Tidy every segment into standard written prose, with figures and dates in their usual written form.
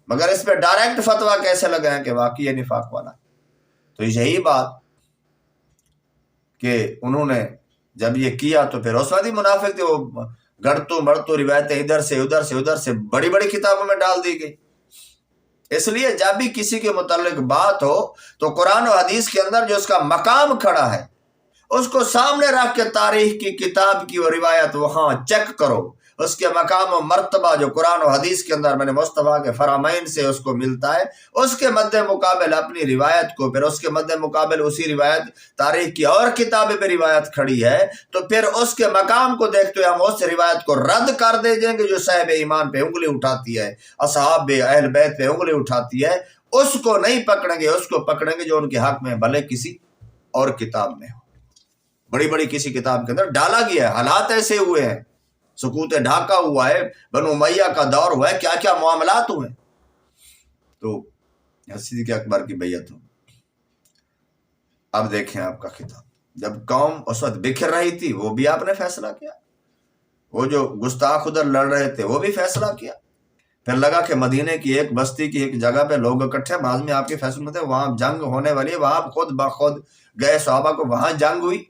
مگر اس پہ ڈائریکٹ فتویٰ کیسے لگائیں کہ واقعی یہ نفاق والا ہے؟ تو یہی بات کہ انہوں نے جب یہ کیا تو پھر اس وقت ہی منافق تھے، وہ گڑتو مڑتو روایتیں ادھر سے بڑی بڑی کتابوں میں ڈال دی گئی۔ اس لیے جب بھی کسی کے متعلق بات ہو تو قرآن و حدیث کے اندر جو اس کا مقام کھڑا ہے اس کو سامنے رکھ کے تاریخ کی کتاب کی وہ روایت وہاں چیک کرو، اس کے مقام و مرتبہ جو قرآن و حدیث کے اندر میں نے مصطفیٰ کے فرامین سے اس کو ملتا ہے، اس کے مد مقابل اپنی روایت کو، پھر اس کے مد مقابل اسی روایت تاریخ کی اور کتابیں پہ روایت کھڑی ہے، تو پھر اس کے مقام کو دیکھتے ہوئے ہم اس روایت کو رد کر دیں گے جو صاحب ایمان پہ انگلی اٹھاتی ہے، اصحاب اہل بیت پہ انگلی اٹھاتی ہے، اس کو نہیں پکڑیں گے، اس کو پکڑیں گے جو ان کے حق میں بھلے کسی اور کتاب میں ہو۔ بڑی بڑی کسی کتاب کے اندر ڈالا گیا ہے، حالات ایسے ہوئے ہیں، سکوت ڈھاکہ ہوا ہے، بنو امیہ کا دور ہوا ہے، کیا کیا معاملات ہوئے۔ تو صدیق اکبر کی بیعت ہو، اب دیکھیں آپ کا خطاب، جب قوم اس وقت بکھر رہی تھی وہ بھی آپ نے فیصلہ کیا، وہ جو گستاخ ادھر لڑ رہے تھے وہ بھی فیصلہ کیا، پھر لگا کہ مدینے کی ایک بستی کی ایک جگہ پہ لوگ اکٹھے، بعض میں آپ کے فیصلے تھے وہاں جنگ ہونے والی ہے، وہاں خود بخود گئے صحابہ کو، وہاں جنگ ہوئی،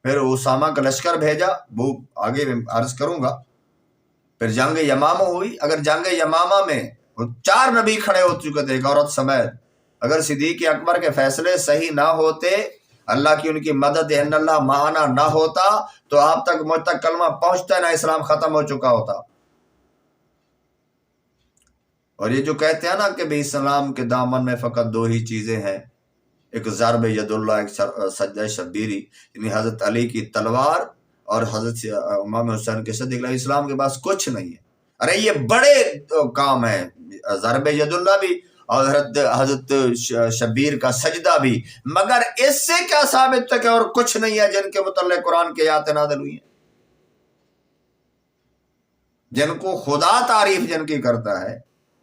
پھر اسامہ کا لشکر بھیجا، وہ آگے عرض کروں گا، پھر جنگ یمامہ ہوئی۔ اگر جنگ یمامہ میں 4 نبی کھڑے ہو چکے تھے ایک عورت سمیت، اگر صدیق اکبر کے فیصلے صحیح نہ ہوتے، اللہ کی ان کی مدد ان اللہ معنا نہ ہوتا تو آپ تک مجھ تک کلمہ پہنچتا نہ، اسلام ختم ہو چکا ہوتا۔ اور یہ جو کہتے ہیں نا کہ بھئی اسلام کے دامن میں فقط 2 ہی چیزیں ہیں، ایک ضرب ید اللہ، ایک سجدہ شبیری، یعنی حضرت علی کی تلوار اور حضرت امام حسین کے صدیق، اسلام کے پاس کچھ نہیں ہے۔ ارے یہ بڑے کام ہیں، ضرب ید اللہ بھی اور حضرت شبیر کا سجدہ بھی، مگر اس سے کیا ثابت ہے کہ اور کچھ نہیں ہے جن کے متعلق قرآن کی آیات نازل ہوئی ہیں، جن کو خدا تعریف جن کی کرتا ہے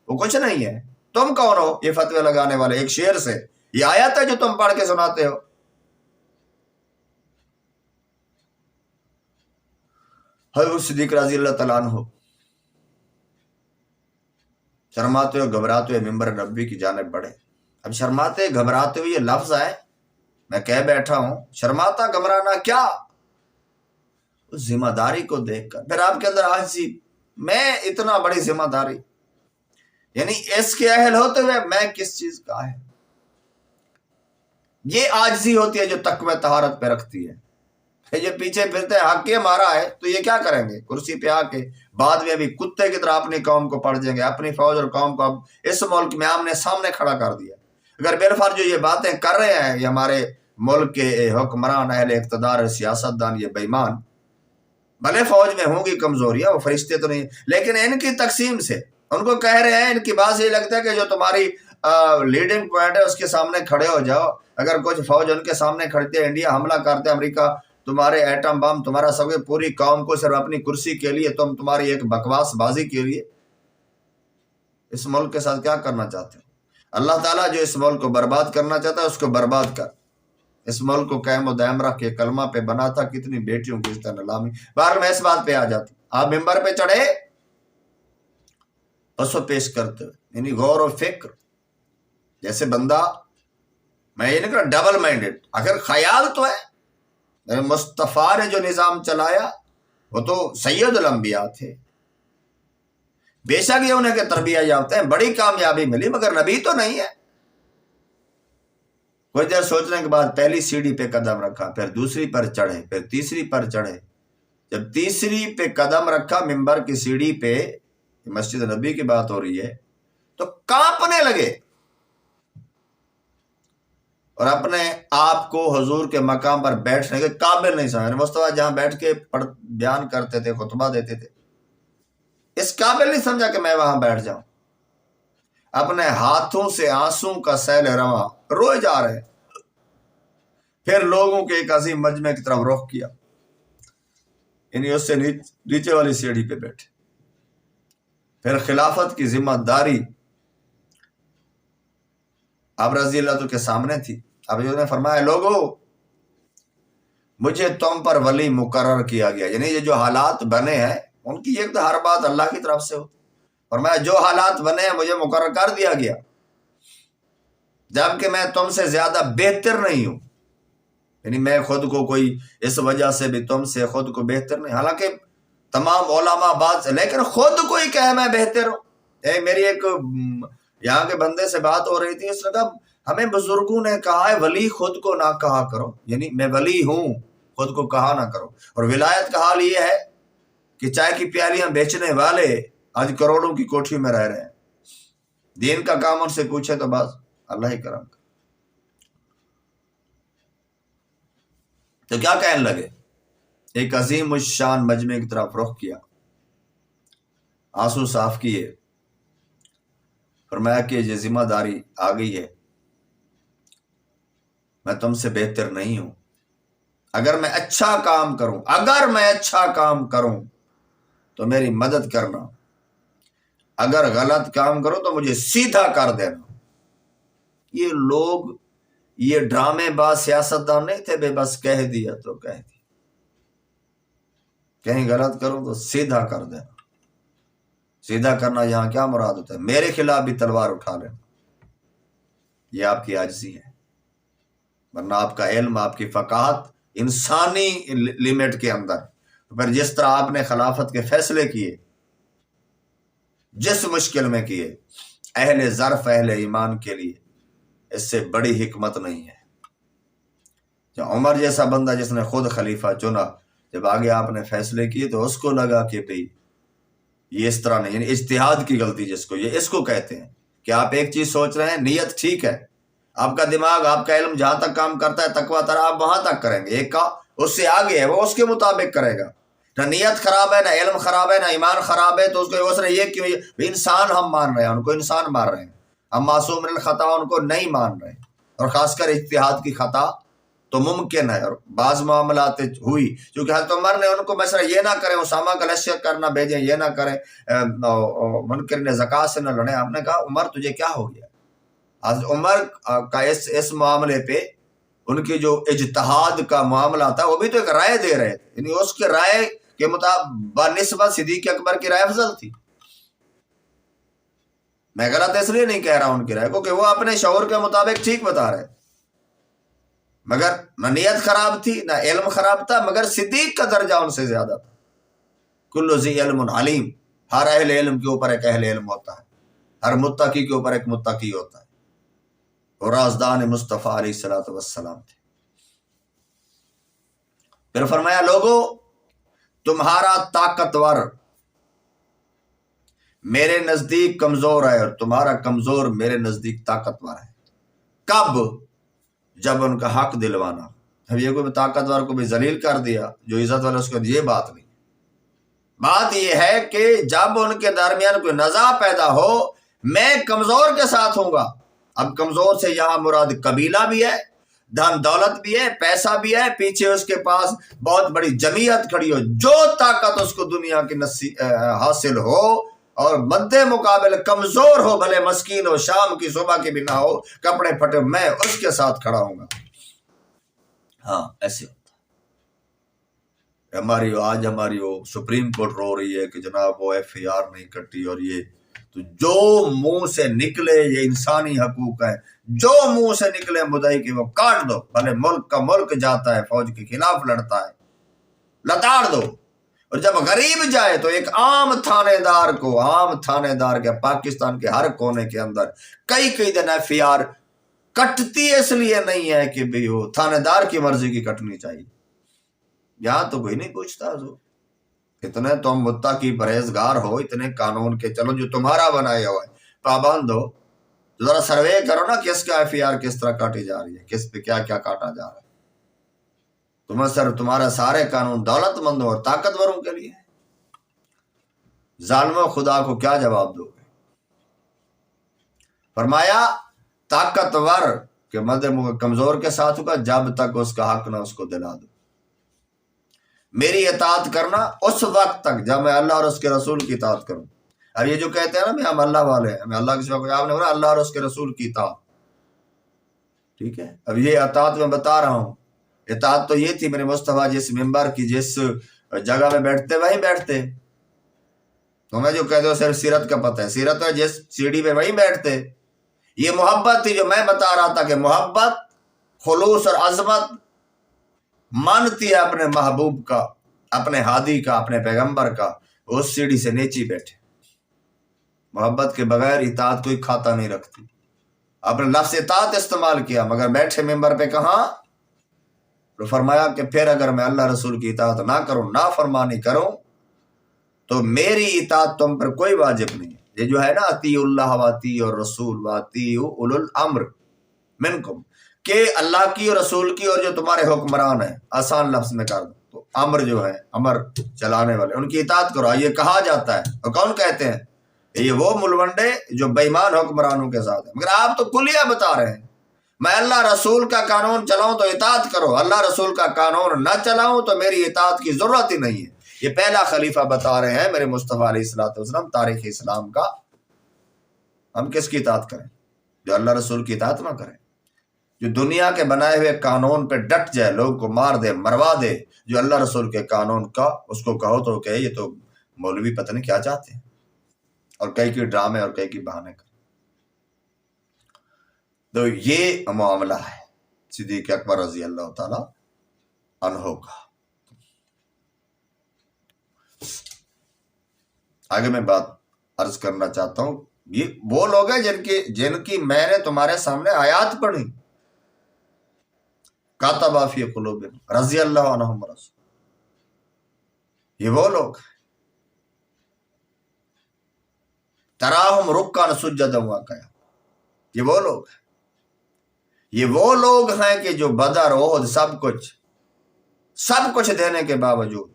وہ کچھ نہیں ہے۔ تم کون ہو یہ فتوے لگانے والے؟ ایک شعر سے یہ آیت ہے جو تم پڑھ کے سناتے ہو۔ حضرت صدیق رضی اللہ تعالیٰ عنہ شرماتے ہوئے گھبراتے ہوئے ممبر نبوی کی جانب بڑھے۔ اب شرماتے گھبراتے ہوئے یہ لفظ ہے، میں کہہ بیٹھا ہوں، شرماتا گھبرانا کیا، اس ذمہ داری کو دیکھ کر پھر آپ کے اندر عاجزی، میں اتنا بڑی ذمہ داری، یعنی اس کے اہل ہوتے ہوئے میں کس چیز کا ہے، یہ عاجزی ہوتی ہے جو تقوی طہارت پہ رکھتی ہے۔ یہ پیچھے پھرتے ہیں حق کے مارا ہے تو یہ کیا کریں گے، کرسی پہ آ کے بعد میں ابھی کتے کی طرح اپنی قوم کو پڑ جائیں گے، اپنی فوج اور قوم کو اب اس ملک میں آمنے سامنے کھڑا کر دیا۔ اگر بالفرض جو یہ باتیں کر رہے ہیں یہ ہمارے ملک کے حکمران، اہل اقتدار، سیاستدان، یہ بے ایمان، بھلے فوج میں ہوں گی کمزوریاں، وہ فرشتے تو نہیں، لیکن ان کی تقسیم سے ان کو کہہ رہے ہیں، ان کی بات یہ لگتا ہے کہ جو تمہاری لیڈنگ پوائنٹ ہے اس کے سامنے کھڑے ہو جاؤ۔ اگر کچھ فوج ان کے سامنے کھڑتی ہے، انڈیا حملہ کرتے ہے، امریکہ تمہارے ایٹم بم، تمہارا سب پوری قوم کو صرف اپنی کرسی کے لیے، تمہاری ایک بکواس بازی کے لیے اس ملک کے ساتھ کیا کرنا چاہتے ہو؟ اللہ تعالیٰ جو اس ملک کو برباد کرنا چاہتا ہے اس کو برباد کر، اس ملک کو قائم و دائم رکھ کے کلمہ پہ بنا تھا، کتنی بیٹیوں کی اس طرح نلامی۔ باہر میں اس بات پہ آ جاتا ہوں، آپ ممبر پہ چڑھے پسو پیش کرتے ہوئے، یعنی غور و فکر، جیسے بندہ، میں یہ نہیں کہا ڈبل مائنڈڈ، اگر خیال تو ہے مصطفیٰ نے جو نظام چلایا وہ تو سید الانبیاء تھے، بے شک یہ انہیں کے تربیت یافتہ ہیں، بڑی کامیابی ملی، مگر نبی تو نہیں ہے۔ کچھ دیر سوچنے کے بعد پہلی سیڑھی پہ قدم رکھا، پھر دوسری پر چڑھے، پھر تیسری پر چڑھے۔ جب تیسری پہ قدم رکھا ممبر کی سیڑھی پہ، مسجد نبی کی بات ہو رہی ہے، تو کانپنے لگے اور اپنے آپ کو حضور کے مقام پر بیٹھنے کے قابل نہیں سمجھا۔ مصطفیٰ جہاں بیٹھ کے بیان کرتے تھے، خطبہ دیتے تھے، اس قابل نہیں سمجھا کہ میں وہاں بیٹھ جاؤں۔ اپنے ہاتھوں سے آنسوں کا سیل رواں روئے جا رہے ہیں۔ پھر لوگوں کے ایک عظیم مجمع کی طرف رخ کیا، یعنی اس سے نیچے والی سیڑھی پہ بیٹھے۔ پھر خلافت کی ذمہ داری اب رضی اللہ عنہ کے سامنے تھی۔ اب انہوں نے فرمایا، لوگوں مجھے تم پر ولی مقرر کیا گیا، یعنی یہ جو حالات بنے ہیں ان کی ایک تو ہر بات اللہ کی طرف سے ہو، فرمایا جو حالات بنے ہیں مجھے مقرر کر دیا گیا، جبکہ میں تم سے زیادہ بہتر نہیں ہوں، یعنی میں خود کو کوئی اس وجہ سے بھی تم سے خود کو بہتر نہیں، حالانکہ تمام علماء بات سے، لیکن خود کو ہی کہے میں بہتر ہوں۔ میری ایک یہاں کے بندے سے بات ہو رہی تھی، اس نے کہا ہمیں بزرگوں نے کہا ہے ولی خود کو نہ کہا کرو، یعنی میں ولی ہوں خود کو کہا نہ کرو۔ اور ولایت کا حال یہ ہے کہ چائے کی پیالیاں بیچنے والے آج کروڑوں کی کوٹھیوں میں رہ رہے ہیں، دین کا کام ان سے پوچھے تو بس اللہ ہی کرم۔ تو کیا کہنے لگے، ایک عظیم الشان مجمع کی طرف رخ کیا، آنسو صاف کیے، فرمایا کہ یہ ذمہ داری آ گئی ہے، میں تم سے بہتر نہیں ہوں، اگر میں اچھا کام کروں تو میری مدد کرنا، اگر غلط کام کروں تو مجھے سیدھا کر دینا۔ یہ لوگ یہ ڈرامے باز سیاستدان نہیں تھے، بے بس کہہ دیا تو کہہ دیا، کہیں غلط کروں تو سیدھا کر دینا۔ سیدھا کرنا یہاں کیا مراد ہوتا ہے؟ میرے خلاف بھی تلوار اٹھا لینا، یہ آپ کی عاجزی ہے، ورنہ آپ کا علم، آپ کی فقاہت انسانی لیمٹ کے اندر، پھر جس طرح آپ نے خلافت کے فیصلے کیے، جس مشکل میں کیے، اہل ظرف اہل ایمان کے لیے اس سے بڑی حکمت نہیں ہے۔ جو عمر جیسا بندہ جس نے خود خلیفہ چنا، جب آگے آپ نے فیصلے کیے تو اس کو لگا کہ بھئی یہ اس طرح نہیں، یعنی اجتہاد کی غلطی جس کو، یہ اس کو کہتے ہیں کہ آپ ایک چیز سوچ رہے ہیں، نیت ٹھیک ہے، آپ کا دماغ، آپ کا علم جہاں تک کام کرتا ہے تقویٰ ترا آپ وہاں تک کریں گے، ایک کا اس سے آگے ہے وہ اس کے مطابق کرے گا۔ نہ نیت خراب ہے، نہ علم خراب ہے، نہ ایمان خراب ہے، تو اس نے یہ کیوں، انسان ہم مان رہے ہیں، ان کو انسان مان رہے ہیں، ہم معصوم من الخطا ان کو نہیں مان رہے، اور خاص کر اجتہاد کی خطا تو ممکن ہے، اور بعض معاملات ہوئی، کیونکہ حضرت عمر نے ان کو مشورہ یہ نہ کریں اسامہ کا لشکر کرنا بھیجیں، یہ نہ کریں منکر نے زکوٰۃ سے نہ لڑیں، آپ نے کہا عمر تجھے کیا ہو گیا؟ حضرت عمر کا اس معاملے پہ ان کی جو اجتہاد کا معاملہ تھا وہ بھی تو ایک رائے دے رہے تھے، یعنی اس کے رائے کے مطابق بنسبت صدیق اکبر کی رائے افضل تھی۔ میں غلط اس لیے نہیں کہہ رہا ہوں ان کی رائے کو کہ وہ اپنے شعور کے مطابق ٹھیک بتا رہے، مگر نہ نیت خراب تھی نہ علم خراب تھا، مگر صدیق کا درجہ ان سے زیادہ تھا۔ کل ذی علم علیم، ہر اہل علم کے اوپر ایک اہل علم ہوتا ہے، ہر متقی کے اوپر ایک متقی ہوتا ہے، اور رازدان مصطفیٰ علیہ الصلوۃ والسلام تھے۔ پھر فرمایا لوگو تمہارا طاقتور میرے نزدیک کمزور ہے، اور تمہارا کمزور میرے نزدیک طاقتور ہے۔ کب؟ جب ان کا حق دلوانا۔ اب یہ کوئی طاقتور کو بھی ذلیل کر دیا جو عزت والا، اس کو یہ بات نہیں، بات یہ ہے کہ جب ان کے درمیان کوئی نزاع پیدا ہو، میں کمزور کے ساتھ ہوں گا۔ اب کمزور سے یہاں مراد قبیلہ بھی ہے، دھن دولت بھی ہے، پیسہ بھی ہے، پیچھے اس کے پاس بہت بڑی جمعیت کھڑی ہو، جو طاقت اس کو دنیا کی حاصل ہو، اور مد مقابل کمزور ہو، بھلے مسکین ہو، شام کی صبح کی بھی نہ ہو، کپڑے پھٹے، میں اس کے ساتھ کھڑا ہوں گا۔ ہاں ایسے ہوتا ہے۔ آج ہماری وہ سپریم کورٹ رو رہی ہے کہ جناب وہ FIR نہیں کٹی، اور یہ تو جو منہ سے نکلے، یہ انسانی حقوق ہے، جو منہ سے نکلے مدعی کی وہ کاٹ دو، بھلے ملک کا ملک جاتا ہے فوج کے خلاف لڑتا ہے، لتاڑ دو۔ اور جب غریب جائے تو ایک عام تھانے دار کے پاکستان کے ہر کونے کے اندر کئی دن FIR کٹتی اس لیے نہیں ہے کہ بھی وہ تھانے دار کی مرضی کی کٹنی چاہیے، یہاں تو کوئی نہیں پوچھتا حضور۔ اتنے تم متقی پرہیزگار ہو، اتنے قانون کے چلو جو تمہارا بنایا ہوا ہے پابند ہو، ذرا سروے کرو نا کس کا FIR کس طرح کاٹی جا رہی ہے، کس پہ کیا کیا کاٹا جا رہا ہے۔ تمہارا سارے قانون دولت مندوں اور طاقتوروں کے لیے، ظالموں خدا کو کیا جواب دو گے؟ فرمایا طاقتور کے مد کمزور کے ساتھ ہوگا جب تک اس کا حق نہ اس کو دلا دو۔ میری اطاعت کرنا اس وقت تک جب میں اللہ اور اس کے رسول کی اطاعت کروں۔ اب یہ جو کہتے ہیں نا میں ہم اللہ والے ہیں، ہمیں اللہ کے سوا کوئی، آپ نے بولا اللہ اور اس کے رسول کی اطاعت، ٹھیک ہے۔ اب یہ اطاعت میں بتا رہا ہوں، اطاعت تو یہ تھی میرے مصطفیٰ جس ممبر کی جس جگہ میں بیٹھتے وہیں بیٹھتے، تمہیں جو کہتے ہو صرف سیرت کا پتہ ہے، سیرت ہے جس سیڑھی پہ وہیں بیٹھتے. یہ محبت تھی جو میں بتا رہا تھا کہ محبت، خلوص اور عظمت مانتی ہے اپنے محبوب کا، اپنے ہادی کا، اپنے پیغمبر کا. اس سیڑھی سے نیچی بیٹھے. محبت کے بغیر اطاعت کوئی کھاتا نہیں رکھتی. آپ نے لفظ اطاعت استعمال کیا مگر بیٹھے ممبر پہ کہاں؟ تو فرمایا کہ پھر اگر میں اللہ رسول کی اطاعت نہ کروں، نافرمانی کروں، تو میری اطاعت تم پر کوئی واجب نہیں. یہ جو ہے نا اطیعوا اللہ واطیعوا الرسول واطیعوا اولو الامر منکم، کہ اللہ کی اور رسول کی اور جو تمہارے حکمران ہیں، آسان لفظ میں کر دو تو امر جو ہے، امر چلانے والے، ان کی اطاعت کرو. یہ کہا جاتا ہے. اور کون کہتے ہیں؟ یہ وہ ملونڈے جو بےمان حکمرانوں کے ساتھ ہیں. مگر آپ تو کلیہ بتا رہے ہیں میں اللہ رسول کا قانون چلاؤں تو اطاعت کرو، اللہ رسول کا قانون نہ چلاؤں تو میری اطاعت کی ضرورت ہی نہیں ہے. یہ پہلا خلیفہ بتا رہے ہیں میرے مصطفیٰ علیہ الصلوۃ والسلام تاریخ اسلام کا. ہم کس کی اطاعت کریں؟ جو اللہ رسول کی اطاعت نہ کریں، جو دنیا کے بنائے ہوئے قانون پہ ڈٹ جائے، لوگوں کو مار دے، مروا دے. جو اللہ رسول کے قانون کا اس کو کہو تو کہ یہ تو مولوی پتہ نہیں کیا چاہتے ہیں، اور کئی کی ڈرامے اور کئی کی بہانے کر. تو یہ معاملہ ہے صدیق اکبر رضی اللہ تعالی عنہ کا. آگے میں بات عرض کرنا چاہتا ہوں. یہ وہ لوگ ہیں جن کی میں نے تمہارے سامنے آیات پڑھی. کاتب فی قلوبہم رضی اللہ عنہم رسول، یہ وہ لوگ تراہم رکعا سجدا وقیاما، یہ وہ لوگ ہیں کہ جو بدر احد سب کچھ دینے کے باوجود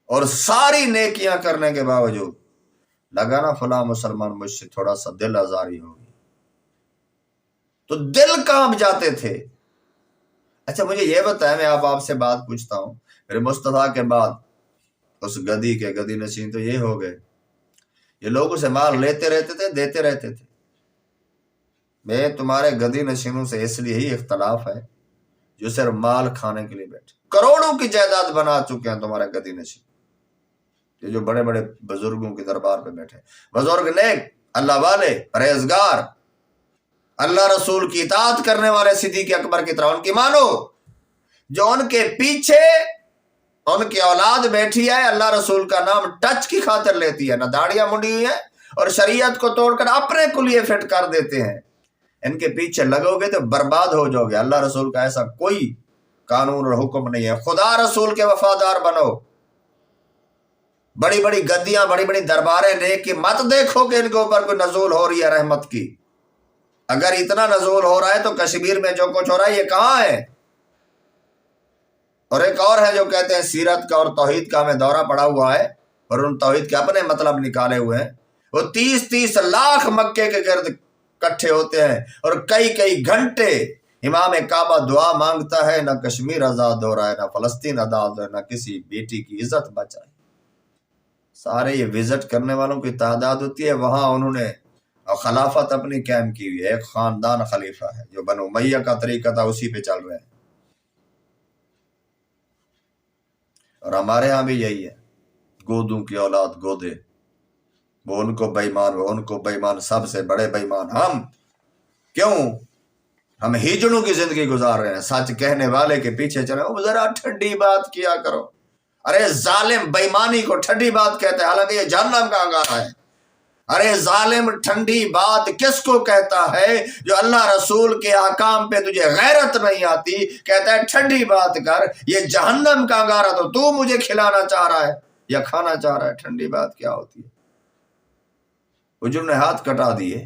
اور ساری نیکیاں کرنے کے باوجود لگا نا فلاں مسلمان مجھ سے تھوڑا سا دل آزاری ہوگی تو دل کانپ جاتے تھے. اچھا مجھے یہ بتائیں، میں آپ سے بات پوچھتا ہوں، میرے مصطفیٰ کے بعد اس گدی نشین تو یہ ہو گئے. یہ لوگ اسے مال لیتے رہتے تھے، دیتے رہتے تھے. میں تمہارے گدی نشینوں سے اس لیے ہی اختلاف ہے جو صرف مال کھانے کے لیے بیٹھے، کروڑوں کی جائیداد بنا چکے ہیں تمہارے گدی نشین. یہ جو بڑے بڑے بزرگوں کے دربار پہ بیٹھے، بزرگ نیک، اللہ والے، پرہیزگار، اللہ رسول کی اطاعت کرنے والے صدیق اکبر کی طرح ان کی مانو. جو ان کے پیچھے ان کی اولاد بیٹھی ہے، اللہ رسول کا نام ٹچ کی خاطر لیتی ہے، نہ داڑیاں منڈی ہوئی ہیں، اور شریعت کو توڑ کر اپنے کلیے فٹ کر دیتے ہیں. ان کے پیچھے لگو گے تو برباد ہو جاؤ گے. اللہ رسول کا ایسا کوئی قانون اور حکم نہیں ہے. خدا رسول کے وفادار بنو. بڑی بڑی گدیاں، بڑی بڑی درباریں دیکھ کے مت دیکھو کہ ان کے اوپر کوئی نزول ہو رہی ہے رحمت کی. اگر اتنا نزول ہو رہا ہے تو کشمیر میں جو کچھ ہو رہا ہے یہ کہاں ہے؟ اور ایک اور ہے جو کہتے ہیں سیرت کا اور توحید کا ہمیں دورہ پڑا ہوا ہے اور ان توحید کے اپنے مطلب نکالے ہوئے ہیں. وہ 30 لاکھ مکے کے گرد کٹھے ہوتے ہیں اور کئی گھنٹے امام کعبہ دعا مانگتا ہے، نہ کشمیر آزاد ہو رہا ہے، نہ فلسطین آزاد ہو رہا ہے، نہ کسی بیٹی کی عزت بچا ہے. سارے یہ وزٹ کرنے والوں کی تعداد ہوتی ہے. وہاں انہوں نے خلافت اپنی قائم کی ہوئی ہے. ایک خاندان خلیفہ ہے جو بنو امیہ کا طریقہ تھا، اسی پہ چل رہے ہیں. اور ہمارے ہاں بھی یہی ہے، گودوں کی اولاد گودے، وہ ان کو بےمان، وہ ان کو بےمان، سب سے بڑے بےمان ہم. کیوں؟ ہم ہجڑوں کی زندگی گزار رہے ہیں، سچ کہنے والے کے پیچھے چلے. ذرا ٹھنڈی بات کیا کرو. ارے ظالم بےمانی کو ٹھنڈی بات کہتا ہے، حالانکہ یہ جہنم کا انگارہ ہے. ارے ظالم ٹھنڈی بات کس کو کہتا ہے؟ جو اللہ رسول کے احکام پہ تجھے غیرت نہیں آتی، کہتا ہے ٹھنڈی بات کر. یہ جہنم کا انگارہ تو مجھے کھلانا چاہ رہا ہے یا کھانا چاہ رہا ہے. ٹھنڈی بات کیا ہوتی ہے؟ وہ جنہوں نے ہاتھ کٹا دیے،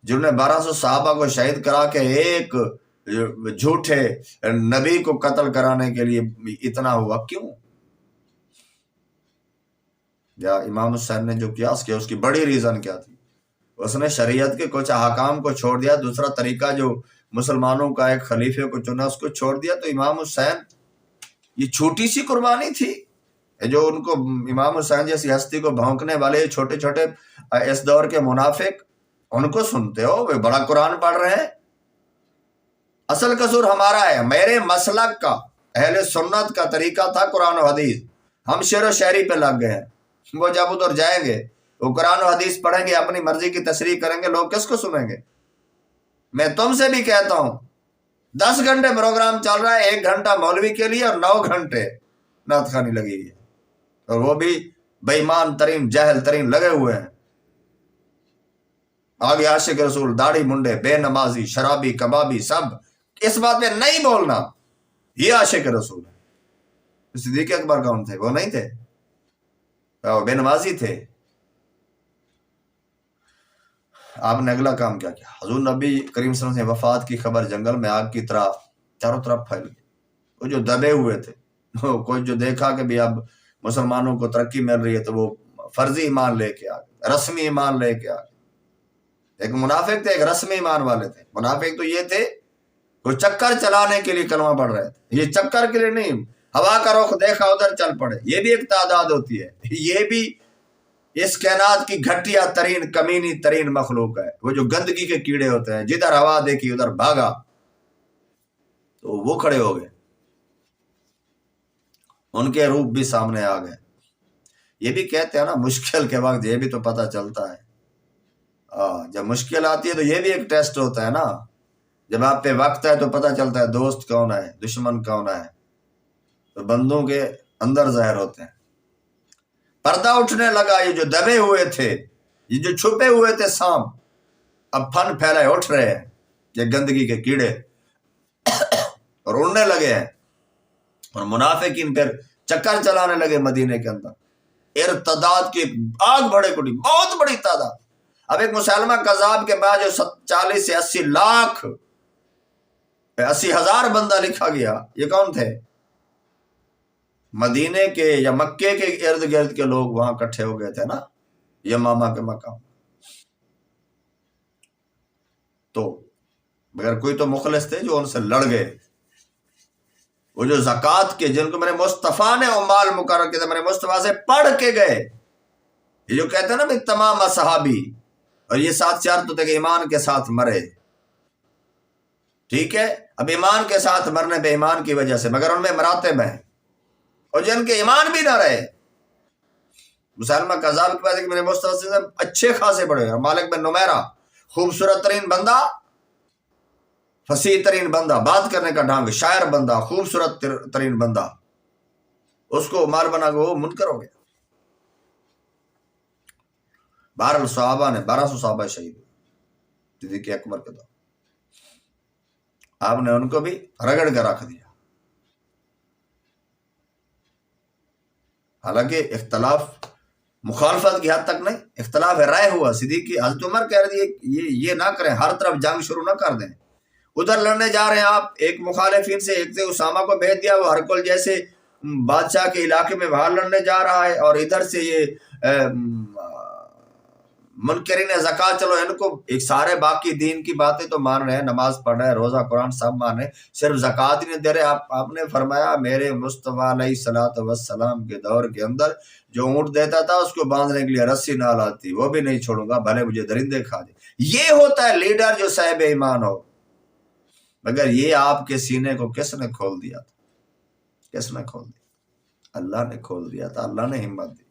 جنہوں نے 1200 صحابہ کو شہید کرا کے ایک جھوٹے نبی کو قتل کرانے کے لیے اتنا ہوا، کیوں؟ یا امام حسین نے جو قیاس کیا اس کی بڑی ریزن کیا تھی؟ اس نے شریعت کے کچھ احکام کو چھوڑ دیا، دوسرا طریقہ جو مسلمانوں کا ایک خلیفے کو چنا اس کو چھوڑ دیا. تو امام حسین یہ چھوٹی سی قربانی تھی جو ان کو، امام حسین جیسی ہستی کو بھونکنے والے چھوٹے چھوٹے اس دور کے منافق، ان کو سنتے ہو وہ بڑا قرآن پڑھ رہے ہیں. اصل قصور ہمارا ہے. میرے مسلک کا، اہل سنت کا طریقہ تھا قرآن و حدیث. ہم شعر و شاعری پہ لگ گئے ہیں. وہ جب ادھر جائیں گے وہ قرآن و حدیث پڑھیں گے, اپنی مرضی کی تشریح کریں گے, لوگ کس کو سنیں گے؟ میں تم سے بھی کہتا ہوں 10 گھنٹے پروگرام چل رہا ہے, 1 گھنٹہ مولوی کے لیے اور 9 گھنٹے نعت خوانی لگی ہے, اور وہ بھی بے ایمان ترین جاہل ترین لگے ہوئے ہیں. آگے عاشق رسول, داڑھی منڈے, بے نمازی, شرابی, کبابی, سب اس بات پہ نہیں بولنا, یہ عاشق رسول ہے. صدیق اکبر کون تھے؟ وہ نہیں تھے, وہ بے نمازی تھے. آپ نے اگلا کام کیا کیا؟ حضور نبی کریم صلی اللہ علیہ وسلم سے وفات کی خبر جنگل میں آگ کی طرح چاروں طرف پھیل گئی. وہ جو دبے ہوئے تھے, کوئی جو دیکھا کہ بھی اب مسلمانوں کو ترقی مل رہی ہے تو وہ فرضی ایمان لے کے آ گئے, رسمی ایمان لے کے آ گئے. ایک منافق تھے, ایک رسمی ایمان والے تھے. منافق تو یہ تھے وہ چکر چلانے کے لیے کلمہ پڑھ رہے تھے, یہ چکر کے لیے نہیں, ہوا کا رخ دیکھا ادھر چل پڑے. یہ بھی ایک تعداد ہوتی ہے, یہ بھی اس کائنات کی گھٹیا ترین کمینی ترین مخلوق ہے. وہ جو گندگی کے کیڑے ہوتے ہیں, جدھر ہوا دیکھی ادھر بھاگا, تو وہ کھڑے ہو گئے, ان کے روپ بھی سامنے آ گئے. یہ بھی کہتے ہیں نا مشکل کے وقت یہ بھی تو پتہ چلتا ہے. جب مشکل آتی ہے تو یہ بھی ایک ٹیسٹ ہوتا ہے نا. جب آپ پہ وقت ہے تو پتہ چلتا ہے دوست کون ہے, دشمن کون ہے. تو بندوں کے اندر ظاہر ہوتے ہیں. پردہ اٹھنے لگا, یہ جو دبے ہوئے تھے, یہ جو چھپے ہوئے تھے سانپ, اب پھن پھیلائے اٹھ رہے ہیں, یہ گندگی کے کیڑے, اور اڑنے لگے ہیں. اور منافقین پھر چکر چلانے لگے مدینے کے اندر. ارتداد کی آگ بڑے کٹی, بہت بڑی تعداد. اب ایک مسلمہ کذاب کے بعد جو 40 سے 80 لاکھ 80,000 بندہ لکھا گیا, یہ کون تھے؟ مدینے کے یا مکے کے ارد گرد کے لوگ وہاں اکٹھے ہو گئے تھے نا, یمامہ کے مقام. تو مگر کوئی تو مخلص تھے جو ان سے لڑ گئے. وہ جو زکوٰۃ کے, جن کو میرے مصطفیٰ نے مال مقرر کیا تھا, میرے مصطفیٰ سے پڑھ کے گئے. یہ جو کہتے ہیں نا بھائی تمام صحابی, اور یہ 7 شرط تھے کہ ایمان کے ساتھ مرے. ٹھیک ہے, اب ایمان کے ساتھ مرنے پہ ایمان کی وجہ سے, مگر ان میں مراتب ہیں, اور جن کے ایمان بھی نہ رہے. مسلمہ کذاب کے بعد میرے مصطفیٰ سے اچھے خاصے بڑے ہیں. مالک بن نمیرہ, خوبصورت ترین بندہ, فصیح ترین بندہ, بات کرنے کا ڈھنگ, شاعر بندہ, خوبصورت ترین بندہ, اس کو مار بنا کے وہ منکر ہو گیا. 12 صحابہ نے 1200 صحابہ شہید ہوئے صدیق اکبر کے دور. آپ نے ان کو بھی رگڑ کر رکھ دیا. حالانکہ اختلاف مخالفت کی حد تک نہیں, اختلاف رائے ہوا. صدیق حضرت عمر کہہ رہی ہے یہ نہ کریں, ہر طرف جنگ شروع نہ کر دیں. ادھر لڑنے جا رہے ہیں آپ, ایک مخالفین سے ایک سے اسامہ کو بھیج دیا, وہ ہرکل جیسے بادشاہ کے علاقے میں وہاں لڑنے جا رہا ہے, اور ادھر سے یہ منکرین زکوٰۃ, چلو ان کو ایک سارے باقی دین کی باتیں تو مان رہے ہیں, نماز پڑھ رہے ہیں, روزہ قرآن سب مان رہے ہیں, صرف زکوٰۃ ہی نہیں دے رہے. آپ نے فرمایا میرے مصطفیٰ علیہ الصلوۃ والسلام کے دور کے اندر جو اونٹ دیتا تھا اس کو باندھنے کے لیے رسی نہ لاتی, وہ بھی نہیں چھوڑوں گا بھلے مجھے درندے کھا دے. یہ ہوتا ہے لیڈر جو صاحب ایمان ہو. مگر یہ آپ کے سینے کو کس نے کھول دیا تھا؟ کس نے کھول دیا؟ اللہ نے کھول دیا تھا, اللہ نے ہمت دی.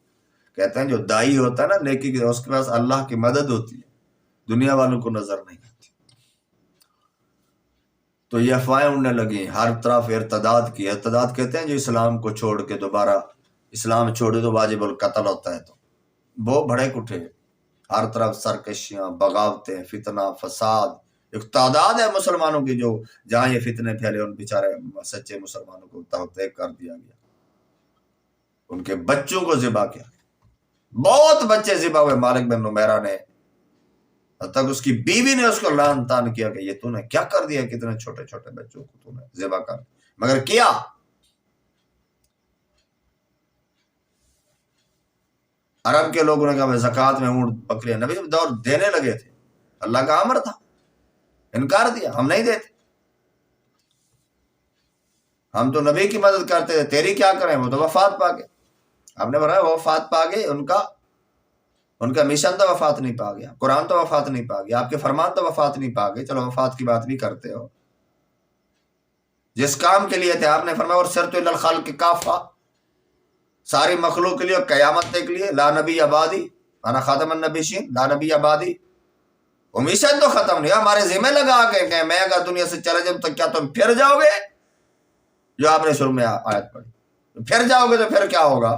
کہتے ہیں جو دائی ہوتا ہے نا نیکی کے, اس کے پاس اللہ کی مدد ہوتی ہے, دنیا والوں کو نظر نہیں آتی. تو یہ افواہیں اڑنے لگی ہر طرف. ارتداد کی, ارتداد کہتے ہیں جو اسلام کو چھوڑ کے دوبارہ اسلام چھوڑے تو واجب القتل ہوتا ہے. تو وہ بڑے کٹھے, ہر طرف سرکشیاں, بغاوتیں, فتنہ, فساد. ایک تعداد ہے مسلمانوں کی جو جہاں یہ فتنے پھیلے ان بیچارے سچے مسلمانوں کو تحقیق کر دیا گیا, ان کے بچوں کو ذبح کیا. بہت بچے ذبح ہوئے. مالک بن نمیرہ نے, تک اس کی بیوی نے اس کو لعن طعن کیا کہ یہ تو نے کیا کر دیا, کتنے چھوٹے چھوٹے بچوں کو تو نے ذبح کر. مگر کیا, عرب کے لوگوں نے کہا زکوٰۃ میں اونٹ بکریاں نبی دور دینے لگے تھے, اللہ کا امر تھا, انکار دیا, ہم نہیں دیتے, ہم تو نبی کی مدد کرتے تھے, تیری کیا کریں, وہ تو وفات پا گئے. ہم نے بتایا وہ وفات پا گئے, ان کا مشن تو وفات نہیں پا گیا, قرآن تو وفات نہیں پا گیا, آپ کے فرمان تو وفات نہیں پا گئے. چلو وفات کی بات بھی کرتے ہو, جس کام کے لیے تھے آپ نے فرمایا اور سرت الی الخلق کافہ, ساری مخلوق کے لیے اور قیامت تک کے لیے. لا نبی آبادی انا خاتم النبیین، لا نبی آبادی. وہ مشن تو ختم نہیں، ہمارے ذمہ لگا کے کہ میں اگر دنیا سے چلے جاؤں تو کیا تم پھر جاؤ گے؟ جو آپ نے شروع میں آیت پڑھی، پھر جاؤ گے تو پھر کیا ہوگا؟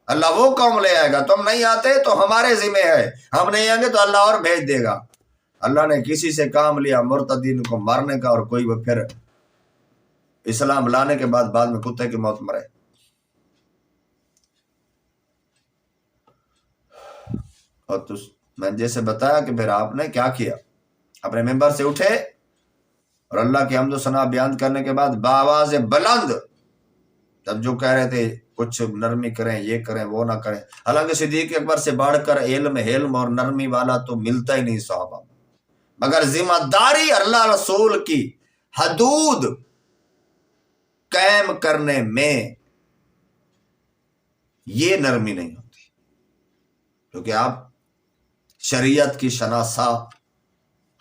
اللہ وہ قوم لے آئے گا. تم نہیں آتے تو ہمارے ذمہ ہے، ہم نہیں آئیں گے تو اللہ اور بھیج دے گا. اللہ نے کسی سے کام لیا مرتدین کو مارنے کا، اور کوئی وہ پھر اسلام لانے کے بعد میں کتے کی موت مرے. اور میں جیسے بتایا کہ پھر آپ نے کیا کیا، اپنے ممبر سے اٹھے اور اللہ کی حمد و ثنا بیان کرنے کے بعد بآواز بلند، جب جو کہہ رہے تھے کچھ نرمی کریں، یہ کریں، وہ نہ کریں. حالانکہ صدیق اکبر سے بڑھ کر علم اور نرمی والا تو ملتا ہی نہیں صحابہ، مگر ذمہ داری اللہ رسول کی حدود قائم کرنے میں یہ نرمی نہیں ہوتی، کیونکہ آپ شریعت کی شناسا،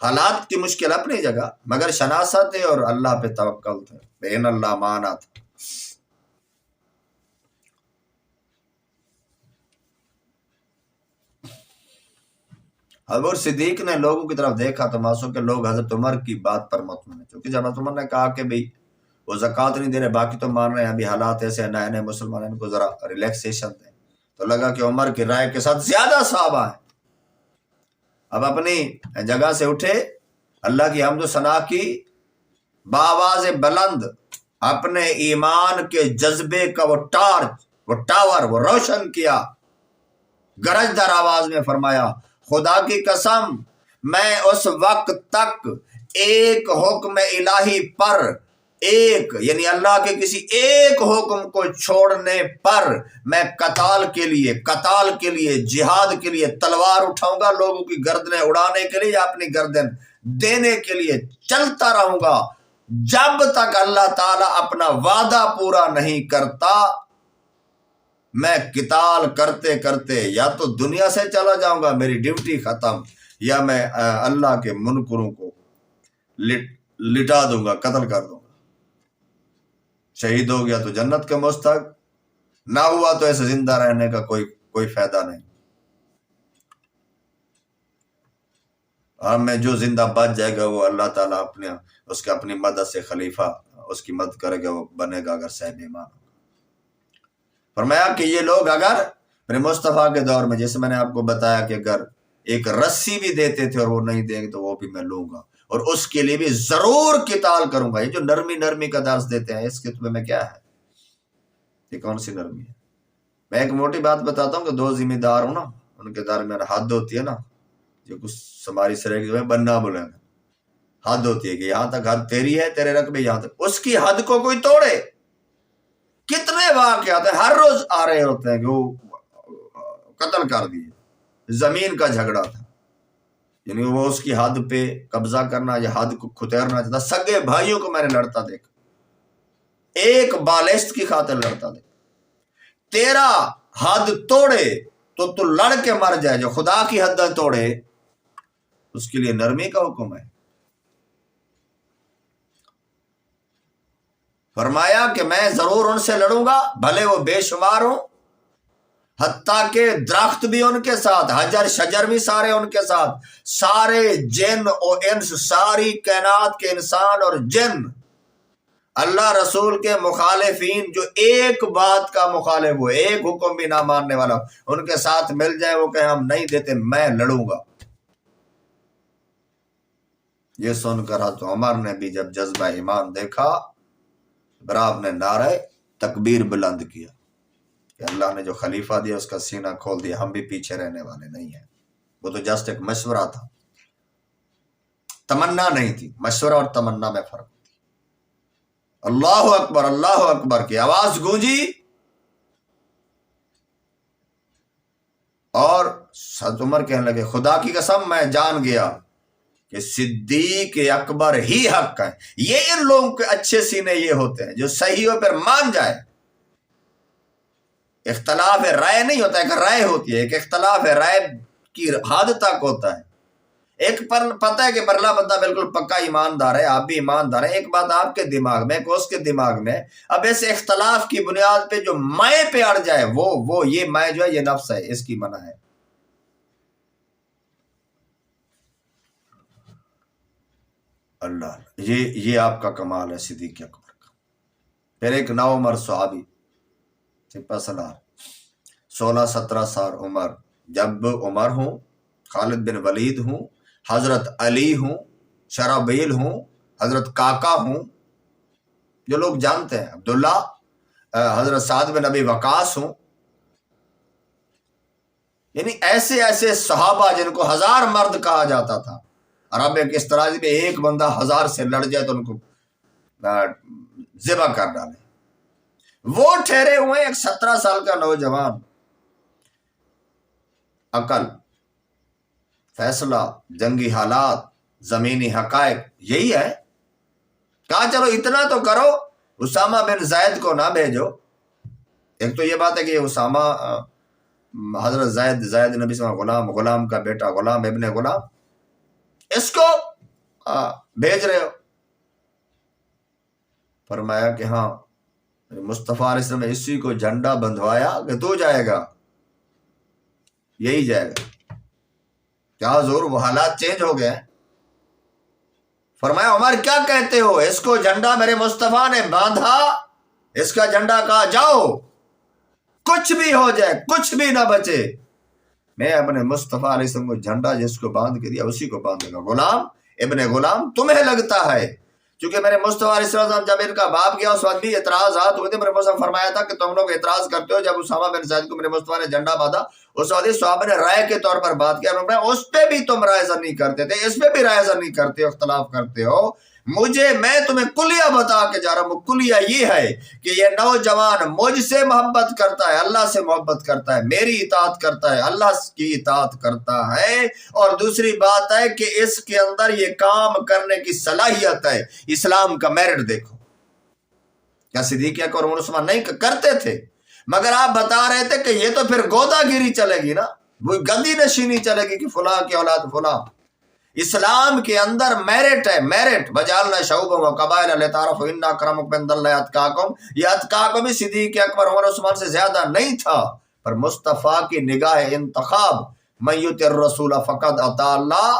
حالات کی مشکل اپنی جگہ، مگر شناسا تھے اور اللہ پہ توکل تھے، بین اللہ مانا تھا. حضور صدیق نے لوگوں کی طرف دیکھا تماشوں کے لوگ حضرت عمر کی بات پر مطمئن، چونکہ جب حضرت عمر نے کہا کہ بھئی وہ زکوٰۃ نہیں دے رہے، باقی تو مان رہے ہیں، ابھی حالات ایسے ہیں، نئے نئے مسلمان، ان کو ذرا ریلیکسیشن دیں، تو لگا کہ عمر کی رائے کے ساتھ زیادہ صحابہ ہیں. اب اپنی جگہ سے اٹھے، اللہ کی حمد و ثنا کی، بآواز بلند اپنے ایمان کے جذبے کا وہ ٹارچ، وہ ٹاور، وہ روشن کیا. گرج در آواز میں فرمایا خدا کی قسم میں اس وقت تک ایک حکم الہی پر، ایک یعنی اللہ کے کسی ایک حکم کو چھوڑنے پر میں قتال کے لیے جہاد کے لیے تلوار اٹھاؤں گا، لوگوں کی گردنیں اڑانے کے لیے یا اپنی گردن دینے کے لیے چلتا رہوں گا جب تک اللہ تعالیٰ اپنا وعدہ پورا نہیں کرتا. میں قتال کرتے کرتے یا تو دنیا سے چلا جاؤں گا، میری ڈیوٹی ختم، یا میں اللہ کے منکروں کو لٹا دوں گا، قتل کر دوں گا. شہید ہو گیا تو جنت کا مستحق، نہ ہوا تو ایسے زندہ رہنے کا کوئی فائدہ نہیں. میں جو زندہ بچ جائے گا وہ اللہ تعالیٰ اس کے اپنی مدد سے خلیفہ اس کی مدد کرے گا، وہ بنے گا اگر صاحب ایمان. فرمایا کہ یہ لوگ اگر میرے مصطفیٰ کے دور میں، جیسے میں نے آپ کو بتایا کہ اگر ایک رسی بھی دیتے تھے اور وہ نہیں دیں گے تو وہ بھی میں لوں گا، اور اس کے لیے بھی ضرور قتال کروں گا. یہ جو نرمی کا درس دیتے ہیں اس خطبے میں کیا ہے؟ یہ کون سی نرمی ہے؟ میں ایک موٹی بات بتاتا ہوں کہ دو ذمہ دار ہوں نا، ان کے درمیان حد ہوتی ہے نا، جو کچھ ہماری سرے کے بننا بولے حد ہوتی ہے کہ یہاں تک حد تیری ہے، تیرے رقبے یہاں تک، اس کی حد کو کوئی توڑے. کتنے واقعات ہیں ہر روز آ رہے ہوتے ہیں کہ وہ قتل کر دیے. زمین کا جھگڑا تھا، یعنی وہ اس کی حد پہ قبضہ کرنا یا حد کو کھتیرنا چاہتا. سگے بھائیوں کو میں نے لڑتا دیکھا، ایک بالسٹ کی خاطر لڑتا دیکھا. تیرا حد توڑے تو تو لڑ کے مر جائے، جو خدا کی حد توڑے اس کے لیے نرمی کا حکم ہے. فرمایا کہ میں ضرور ان سے لڑوں گا، بھلے وہ بے شمار ہوں، حتیٰ کہ درخت بھی ان کے ساتھ، حجر شجر بھی سارے ان کے ساتھ، سارے جن اور انس، ساری کائنات کے انسان اور جن، اللہ رسول کے مخالفین جو ایک بات کا مخالف ہوئے، ایک حکم بھی نہ ماننے والا، ان کے ساتھ مل جائے، وہ کہیں ہم نہیں دیتے، میں لڑوں گا. یہ سن کر حضرت عمر نے بھی جب جذبہ ایمان دیکھا، براب نے نعرہ تکبیر بلند کیا کہ اللہ نے جو خلیفہ دیا اس کا سینہ کھول دیا، ہم بھی پیچھے رہنے والے نہیں ہیں. وہ تو جسٹ ایک مشورہ تھا، تمنا نہیں تھی. مشورہ اور تمنا میں فرق ہوتی. اللہ اکبر کی آواز گونجی اور حضرت عمر کہنے لگے خدا کی قسم میں جان گیا کہ صدیق اکبر ہی حق ہے. یہ ان لوگوں کے اچھے سینے یہ ہوتے ہیں جو صحیحوں پر مان جائے. اختلاف رائے نہیں ہوتا، ایک رائے ہوتی ہے، ایک اختلاف رائے کی حد تک ہوتا ہے. ایک پر پتہ ہے کہ پرلا بندہ بالکل پکا ایماندار ہے، آپ بھی ایماندار ہیں، ایک بات آپ کے دماغ میں، اس کے دماغ میں، اب ایسے اختلاف کی بنیاد پہ جو میں پہ اڑ جائے وہ یہ میں جو ہے یہ نفس ہے، اس کی منع ہے۔ اللہ، یہ آپ کا کمال ہے صدیق اکبر کا۔ پھر ایک نوعمر صحابی، سپہ سالار، 16-17 سال عمر، جب عمر ہوں، خالد بن ولید ہوں، حضرت علی ہوں، شرابیل ہوں، حضرت کاکا ہوں، جو لوگ جانتے ہیں، عبداللہ، حضرت سعد بن ابی وقاص ہوں، یعنی ایسے ایسے صحابہ جن کو 1000 مرد کہا جاتا تھا، عرب ایک اس طرح میں ایک بندہ 1000 سے لڑ جائے تو ان کو ذبح کر ڈالے، وہ ٹھہرے ہوئے ایک 17 سال کا نوجوان، عقل، فیصلہ، جنگی حالات، زمینی حقائق، یہی ہے۔ کہا چلو اتنا تو کرو، اسامہ بن زید کو نہ بھیجو۔ ایک تو یہ بات ہے کہ اسامہ حضرت زید نبی صلی اللہ علیہ وسلم غلام کا بیٹا، غلام ابن غلام، اس کو بھیج رہے ہو۔ فرمایا کہ ہاں، مصطفیٰ علیہ السلام نے اسی کو جھنڈا بندھوایا کہ تو جائے گا، یہی جائے گا۔ کیا حضور وہ حالات چینج ہو گئے؟ فرمایا عمر کیا کہتے ہو، اس کو جھنڈا میرے مصطفیٰ نے باندھا، اس کا جھنڈا کہا جاؤ، کچھ بھی ہو جائے، کچھ بھی نہ بچے، میں اپنے مصطفیٰ علیہ السلام کو جھنڈا جس کو باندھ کے دیا اسی کو باندھے گا۔ غلام ابن غلام تمہیں لگتا ہے، چونکہ میرے مصطفیٰ علیہ السلام جب ان کا باپ گیا اس وقت بھی اعتراضات ہوئے تھے، میرے مصطفیٰ فرمایا تھا کہ تم لوگ اعتراض کرتے ہو، جب اسامہ بن زید کو میرے مصطفیٰ نے جھنڈا باندھا اس وقت صحابہ نے رائے کے طور پر بات کیا، اس پہ بھی تم رائے زن نہیں کرتے تھے، اس پہ بھی رائے زن نہیں کرتے ہو، اختلاف کرتے ہو۔ میں تمہیں کلیہ بتا کے جا رہا ہوں، کلیہ یہ ہے کہ یہ نوجوان مجھ سے محبت کرتا ہے، اللہ سے محبت کرتا ہے، میری اطاعت کرتا ہے، اللہ کی اطاعت کرتا ہے، اور دوسری بات ہے کہ اس کے اندر یہ کام کرنے کی صلاحیت ہے۔ اسلام کا میرٹ دیکھو، کیا صدیق اکبر عمر عثمان نہیں کرتے تھے؟ مگر آپ بتا رہے تھے کہ یہ تو پھر گودا گیری چلے گی نا، وہ گدی نشینی چلے گی کہ فلاں کی اولاد فلاں۔ اسلام کے اندر میرٹ ہے، میرٹ، وجعلنا شعوبا وقبائل لتعارفوا ان اکرمکم عند اللہ اتقاکم، یہ اتقاکم بھی صدیق اکبر عمر عثمان سے زیادہ نہیں تھا، پر مصطفیٰ کی نگاہ انتخاب، من یطع الرسول فقد اطاع اللہ،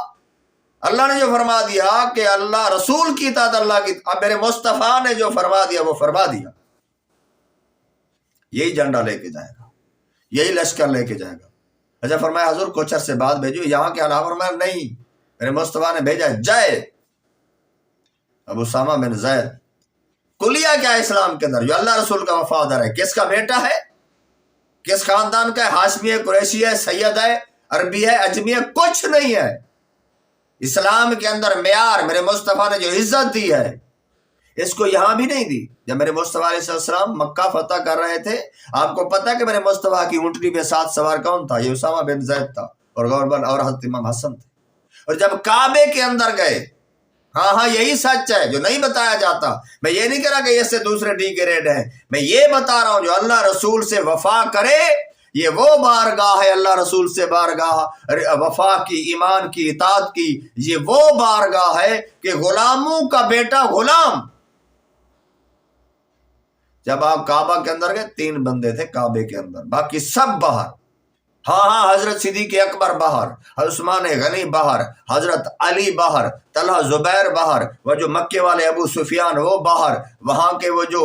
اللہ نے جو فرما دیا کہ اللہ رسول کی اطاعت اللہ کی، اب میرے مصطفیٰ نے جو فرما دیا وہ فرما دیا، یہی جھنڈا لے کے جائے گا، یہی لشکر لے کے جائے گا۔ اچھا فرمایا حضور کچھ عرصے بعد بھیجو، یہاں کے علاوہ فرمایا نہیں، میرے مصطفیٰ نے بھیجا جائے۔ اب اسامہ بن زید کلیہ کیا ہے اسلام کے اندر، جو اللہ رسول کا وفادار ہے، کس کا بیٹا ہے، کس خاندان کا ہے، ہاشمی ہے، قریشی ہے، سید ہے، عربی ہے، اجمی ہے، کچھ نہیں ہے۔ اسلام کے اندر معیار میرے مصطفیٰ نے جو عزت دی ہے اس کو یہاں بھی نہیں دی۔ جب میرے مصطفیٰ علیہ السلام مکہ فتح کر رہے تھے، آپ کو پتہ کہ میرے مصطفیٰ کی اونٹنی پہ 7 سوار کون تھا؟ یہ اسامہ بن زید تھا، اور غوربن اور حضرت امام حسن تھے۔ اور جب کعبے کے اندر گئے، ہاں یہی سچ ہے جو نہیں بتایا جاتا، میں یہ نہیں کہہ رہا کہ اس سے دوسرے ڈی گریڈ ہیں، میں یہ بتا رہا ہوں جو اللہ رسول سے وفا کرے یہ وہ بارگاہ ہے، اللہ رسول سے بارگاہ وفا کی، ایمان کی، اطاعت کی، یہ وہ بارگاہ ہے کہ غلاموں کا بیٹا غلام۔ جب آپ کعبہ کے اندر گئے 3 بندے تھے کعبے کے اندر، باقی سب باہر، ہاں حضرت صدیق اکبر باہر، عثمان غنی باہر، حضرت علی باہر، طلحہ زبیر باہر، وہ جو مکے والے ابو سفیان وہ باہر، وہاں کے وہ جو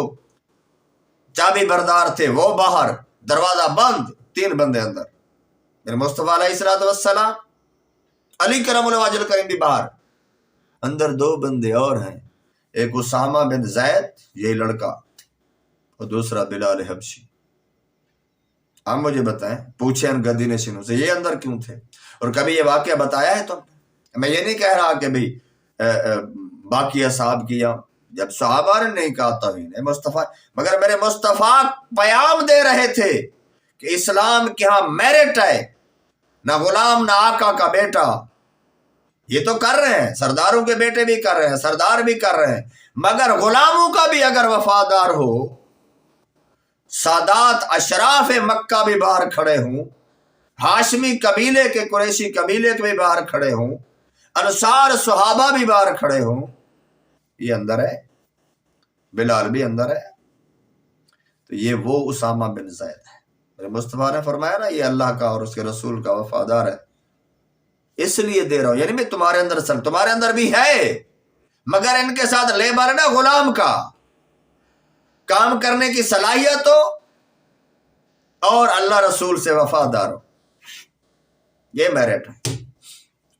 چابی بردار تھے وہ باہر، دروازہ بند، 3 بندے اندر، میرے مصطفیٰ علیہ السلام، علی کرم اللہ وجہ کریم بھی باہر، اندر 2 بندے اور ہیں، ایک اسامہ بن زید یہ لڑکا، اور دوسرا بلال حبشی۔ آپ مجھے بتائیں، پوچھیں ان گدی نشینوں سے یہ اندر کیوں تھے؟ اور کبھی یہ واقعہ بتایا ہے تو میں یہ نہیں کہہ رہا کہ بھئی باقی اصحاب کیا، جب صحابہ نے نہیں کہا توہین ہے مصطفیٰ، مگر میرے مصطفیٰ پیام دے رہے تھے کہ اسلام کے ہاں میرٹ ہے، نہ غلام نہ آقا کا بیٹا، یہ تو کر رہے ہیں، سرداروں کے بیٹے بھی کر رہے ہیں، سردار بھی کر رہے ہیں، مگر غلاموں کا بھی اگر وفادار ہو، سادات اشراف مکہ بھی باہر کھڑے ہوں، ہاشمی قبیلے کے، قریشی قبیلے کے بھی باہر کھڑے ہوں، انصار صحابہ بھی باہر کھڑے ہوں، یہ اندر ہے، بلال بھی اندر ہے، تو یہ وہ اسامہ بن زید ہے۔ میرے مصطفیٰ نے فرمایا نا یہ اللہ کا اور اس کے رسول کا وفادار ہے، اس لیے دے رہا ہوں، یعنی میں تمہارے اندر تمہارے اندر بھی ہے، مگر ان کے ساتھ لیبر ہے نا، غلام کا کام کرنے کی صلاحیت ہو اور اللہ رسول سے وفادار ہو، یہ میرٹ ہے۔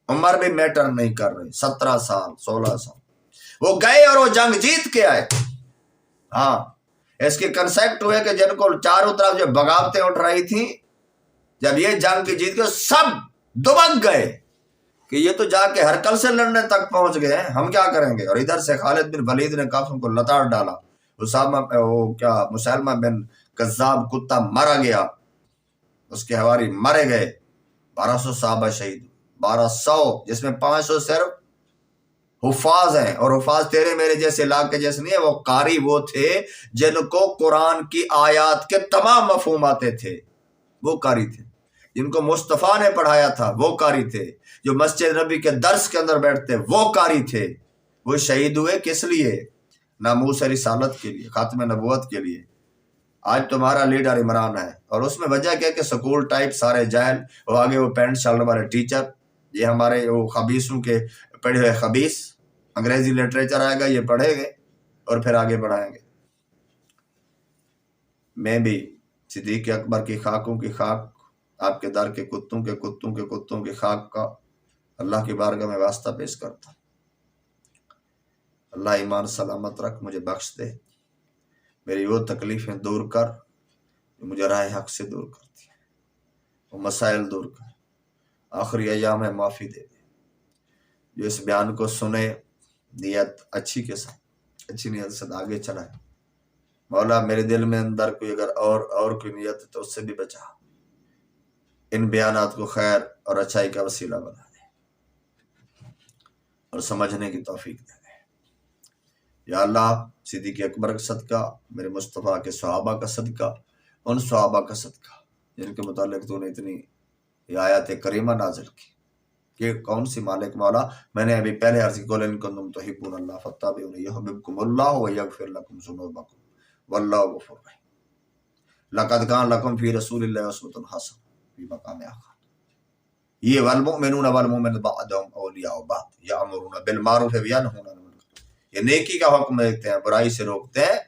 عمر بھی میٹر نہیں کر رہی، 17 سال 16 سال وہ گئے اور وہ جنگ جیت کے آئے۔ ہاں اس کے کنسیپٹ ہوئے کہ جن کو چاروں طرف جو بغاوتیں اٹھ رہی تھیں، جب یہ جنگ کی جیت کے سب دبک گئے کہ یہ تو جا کے ہرکل سے لڑنے تک پہنچ گئے ہیں، ہم کیا کریں گے؟ اور ادھر سے خالد بن ولید نے کافروں کو لتاڑ ڈالا، مسلمہ بن کذاب کتا مرا گیا، اس کے حواری مرے گئے، 1200 صحابہ شہید، 1200 جس میں 500 صرف حفاظ ہیں، اور حفاظ تیرے میرے جیسے لاکھ کے جیسے نہیں ہے، وہ قاری وہ تھے جن کو قرآن کی آیات کے تمام مفہوم آتے تھے، وہ قاری تھے، جن کو مصطفیٰ نے پڑھایا تھا وہ قاری تھے، جو مسجد نبی کے درس کے اندر بیٹھتے وہ قاری تھے۔ وہ شہید ہوئے کس لیے؟ ناموس رسالت کے لیے، خاتم نبوت کے لیے۔ آج تمہارا لیڈر عمران ہے، اور اس میں وجہ کیا کہ سکول ٹائپ سارے جاہل، وہ آگے وہ پینٹ شرٹ والے ٹیچر، یہ ہمارے وہ خبیثوں کے پڑھے ہوئے خبیث، انگریزی لٹریچر آئے گا یہ پڑھیں گے اور پھر آگے بڑھائیں گے۔ میں بھی صدیق اکبر کی خاکوں کی خاک، آپ کے در کے کتوں کے کتوں کے کتوں کی خاک کا اللہ کی بارگاہ میں واسطہ پیش کرتا ہوں۔ اللہ ایمان سلامت رکھ، مجھے بخش دے، میری وہ تکلیفیں دور کر جو مجھے راہ حق سے دور کرتی ہیں، وہ مسائل دور کر، آخری ایام میں معافی دے دے۔ جو اس بیان کو سنے نیت اچھی کے ساتھ، اچھی نیت سے آگے چلائے۔ مولا میرے دل میں اندر کوئی اگر اور کوئی نیت ہے تو اس سے بھی بچا، ان بیانات کو خیر اور اچھائی کا وسیلہ بنا دے اور سمجھنے کی توفیق دے دے۔ یا اللہ صدیق اکبر کا صدقہ، میرے مصطفیٰ کے صحابہ کا صدقہ، ان صحابہ کا صدقہ جن کے متعلق تو نے اتنی آیات کریمہ نازل کی کہ کون سی مالک مولا، میں نے ابھی پہلے عرض کی قل ان کنتم تحبون اللہ فاتبعونی یحببکم اللہ ویغفر لکم ذنوبکم واللہ غفور رحیم۔ لقد کان لکم فی رسول اللہ اسوۃ حسنہ فی مقام آخر۔ یہ والمؤمنون والمؤمنات بعضهم اولیاء بعض یامرون بالمعروف وینہون عن المنکر، یہ نیکی کا حکم دیتے ہیں، برائی سے روکتے ہیں،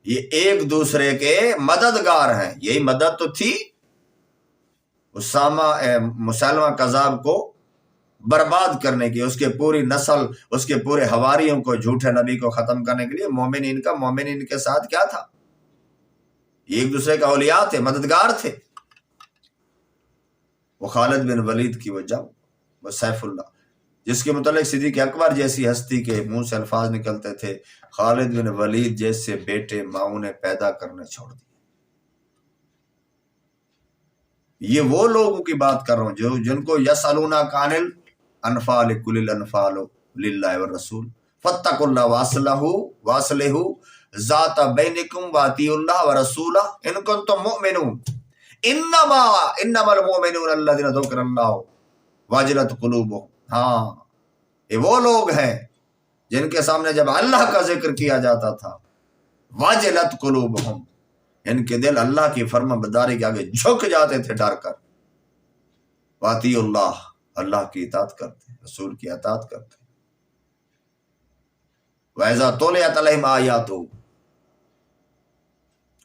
یہ ایک دوسرے کے مددگار ہیں۔ یہی مدد تو تھی مسلمہ کذاب کو برباد کرنے کی، اس کے پوری نسل، اس کے پورے حواریوں کو، جھوٹے نبی کو ختم کرنے کے لیے۔ مومنین کے ساتھ کیا تھا؟ یہ ایک دوسرے کا اولیاء تھے، مددگار تھے۔ وہ خالد بن ولید کی وہ جنگ، وہ سیف اللہ، جس کے متعلق صدیق اکبر جیسی ہستی کے منہ سے الفاظ نکلتے تھے، خالد بن ولید جیسے بیٹے ماؤں نے پیدا کرنے چھوڑ دیے۔ یہ وہ لوگوں کی بات کر رہا ہوں جن کو یسألونک عن الانفال قل الانفال للہ والرسول فاتقوا اللہ واصلحوا ذات بینکم واطیعوا اللہ ورسولہ ان کنتم مؤمنون انما المؤمنون الذین ذکر اللہ وجلت قلوبہم۔ ہاں یہ وہ لوگ ہیں جن کے سامنے جب اللہ کا ذکر کیا جاتا تھا، وجلت قلوبہم، ان کے دل اللہ کی فرما برداری کے آگے جھک جاتے تھے ڈر کر۔ واطیعوا اللہ، اللہ کی اطاعت کرتے، رسول کی اطاعت کرتے۔ وَإِذَا تُلِيَتْ عَلَيْهِمْ آیَاتُهُ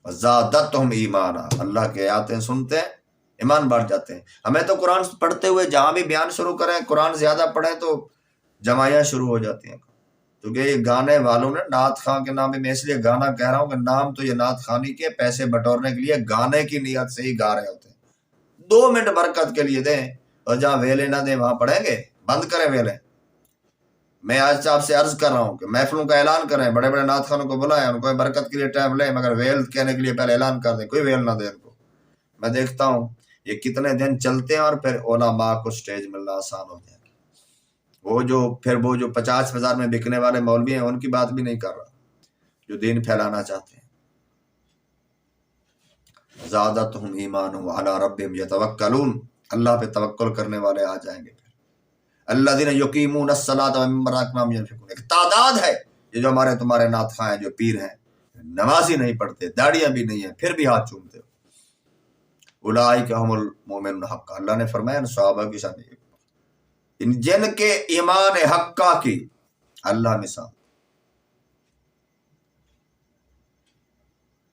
وَزَادَتْهُمْ ایمانا، اللہ کے آیاتیں سنتے ہیں ایمان بڑھ جاتے ہیں۔ ہمیں تو قرآن پڑھتے ہوئے جہاں بھی بیان شروع کریں، قرآن زیادہ پڑھیں تو جمائیاں شروع ہو جاتی ہیں، کیونکہ یہ گانے والوں نے نعت خان کے نام میں اس لیے گانا کہہ رہا ہوں کہ نام تو یہ نعت خانی کے پیسے بٹورنے کے لیے گانے کی نیت سے ہی گا رہے ہوتے ہیں۔ 2 منٹ برکت کے لیے دیں، اور جہاں ویلے نہ دیں وہاں پڑھیں گے، بند کریں ویلے۔ میں آج آپ سے عرض کر رہا ہوں کہ محفلوں کا اعلان کریں، بڑے بڑے نعت خانوں کو بلائیں، ان کو برکت کے لیے ٹائم لیں، مگر ویل کہنے کے لیے پہلے اعلان کر دیں، کوئی ویل نہ دے ان کو۔ میں دیکھتا ہوں یہ کتنے دن چلتے ہیں اور پھر علماء کو سٹیج ملنا آسان ہو جائے گا۔ وہ جو 50,000 میں بکنے والے مولوی ہیں ان کی بات بھی نہیں کر رہا، جو دین پھیلانا چاہتے ہیں۔ زادتہم ایمانہم وعلی ربہم یتوکلون، اللہ پہ توکل کرنے والے آ جائیں گے۔ الذین یقیمون الصلاۃ ومما رزقناہم ینفقون، ایک تعداد ہے یہ جو ہمارے تمہارے نعت خواں ہیں، جو پیر ہیں، نماز ہی نہیں پڑھتے، داڑیاں بھی نہیں ہیں، پھر بھی ہاتھ چومتے ہو. اولئک هم المؤمنون حقا، اللہ نے فرمایا ان صحابہ کی شان جن کے ایمان حقہ کی اللہ مثال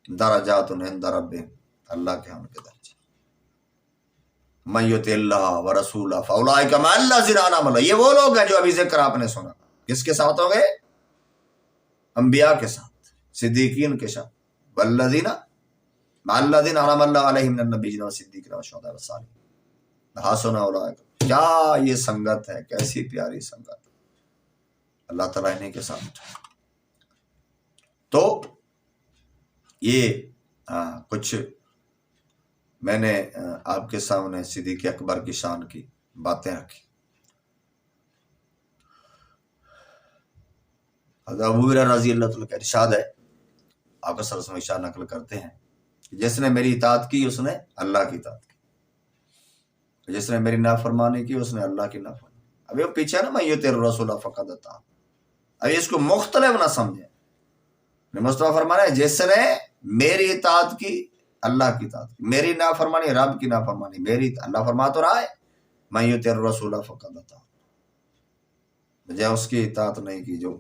درجات عند ربہم، اللہ کے ہم کے درجے. من یطع اللہ ورسولہ فاولئک مع الذین انعم اللہ، یہ وہ لوگ ہیں جو ابھی ذکر آپ نے سنا. کس کے ساتھ ہوں گے؟ انبیاء کے ساتھ، صدیقین کے ساتھ. والذین مع الذین انعم اللہ علیہم من النبیین والصدیقین والشہداء والصالحین حسن اولئک. کیا یہ سنگت ہے، کیسی پیاری سنگت. اللہ تعالیٰ انہیں کے ساتھ. تو یہ کچھ میں نے آپ کے سامنے صدیق اکبر کی شان کی باتیں رکھی. حضرت ابو ہریرہ رضی اللہ تعالیٰ کا ارشاد ہے، آپ کا صلی اللہ علیہ وسلم ارشاد نقل کرتے ہیں، جس نے میری اطاعت کی اس نے اللہ کی اطاعت کی، جس نے میری نافرمانی کی اس نے اللہ کی نافرمانی. ابھی وہ پیچھے نا من یطع الرسول فقد اطاع، ابھی اس کو مختلف نہ سمجھیں. مصطفیٰ فرمانا ہے جس نے میری اطاعت کی اللہ کی اطاعت کی، میری نافرمانی رب کی نافرمانی. میری اللہ فرما تو رہا ہے من یطع الرسول فقد اطاع، بجائے اس کی اطاعت نہیں کی جو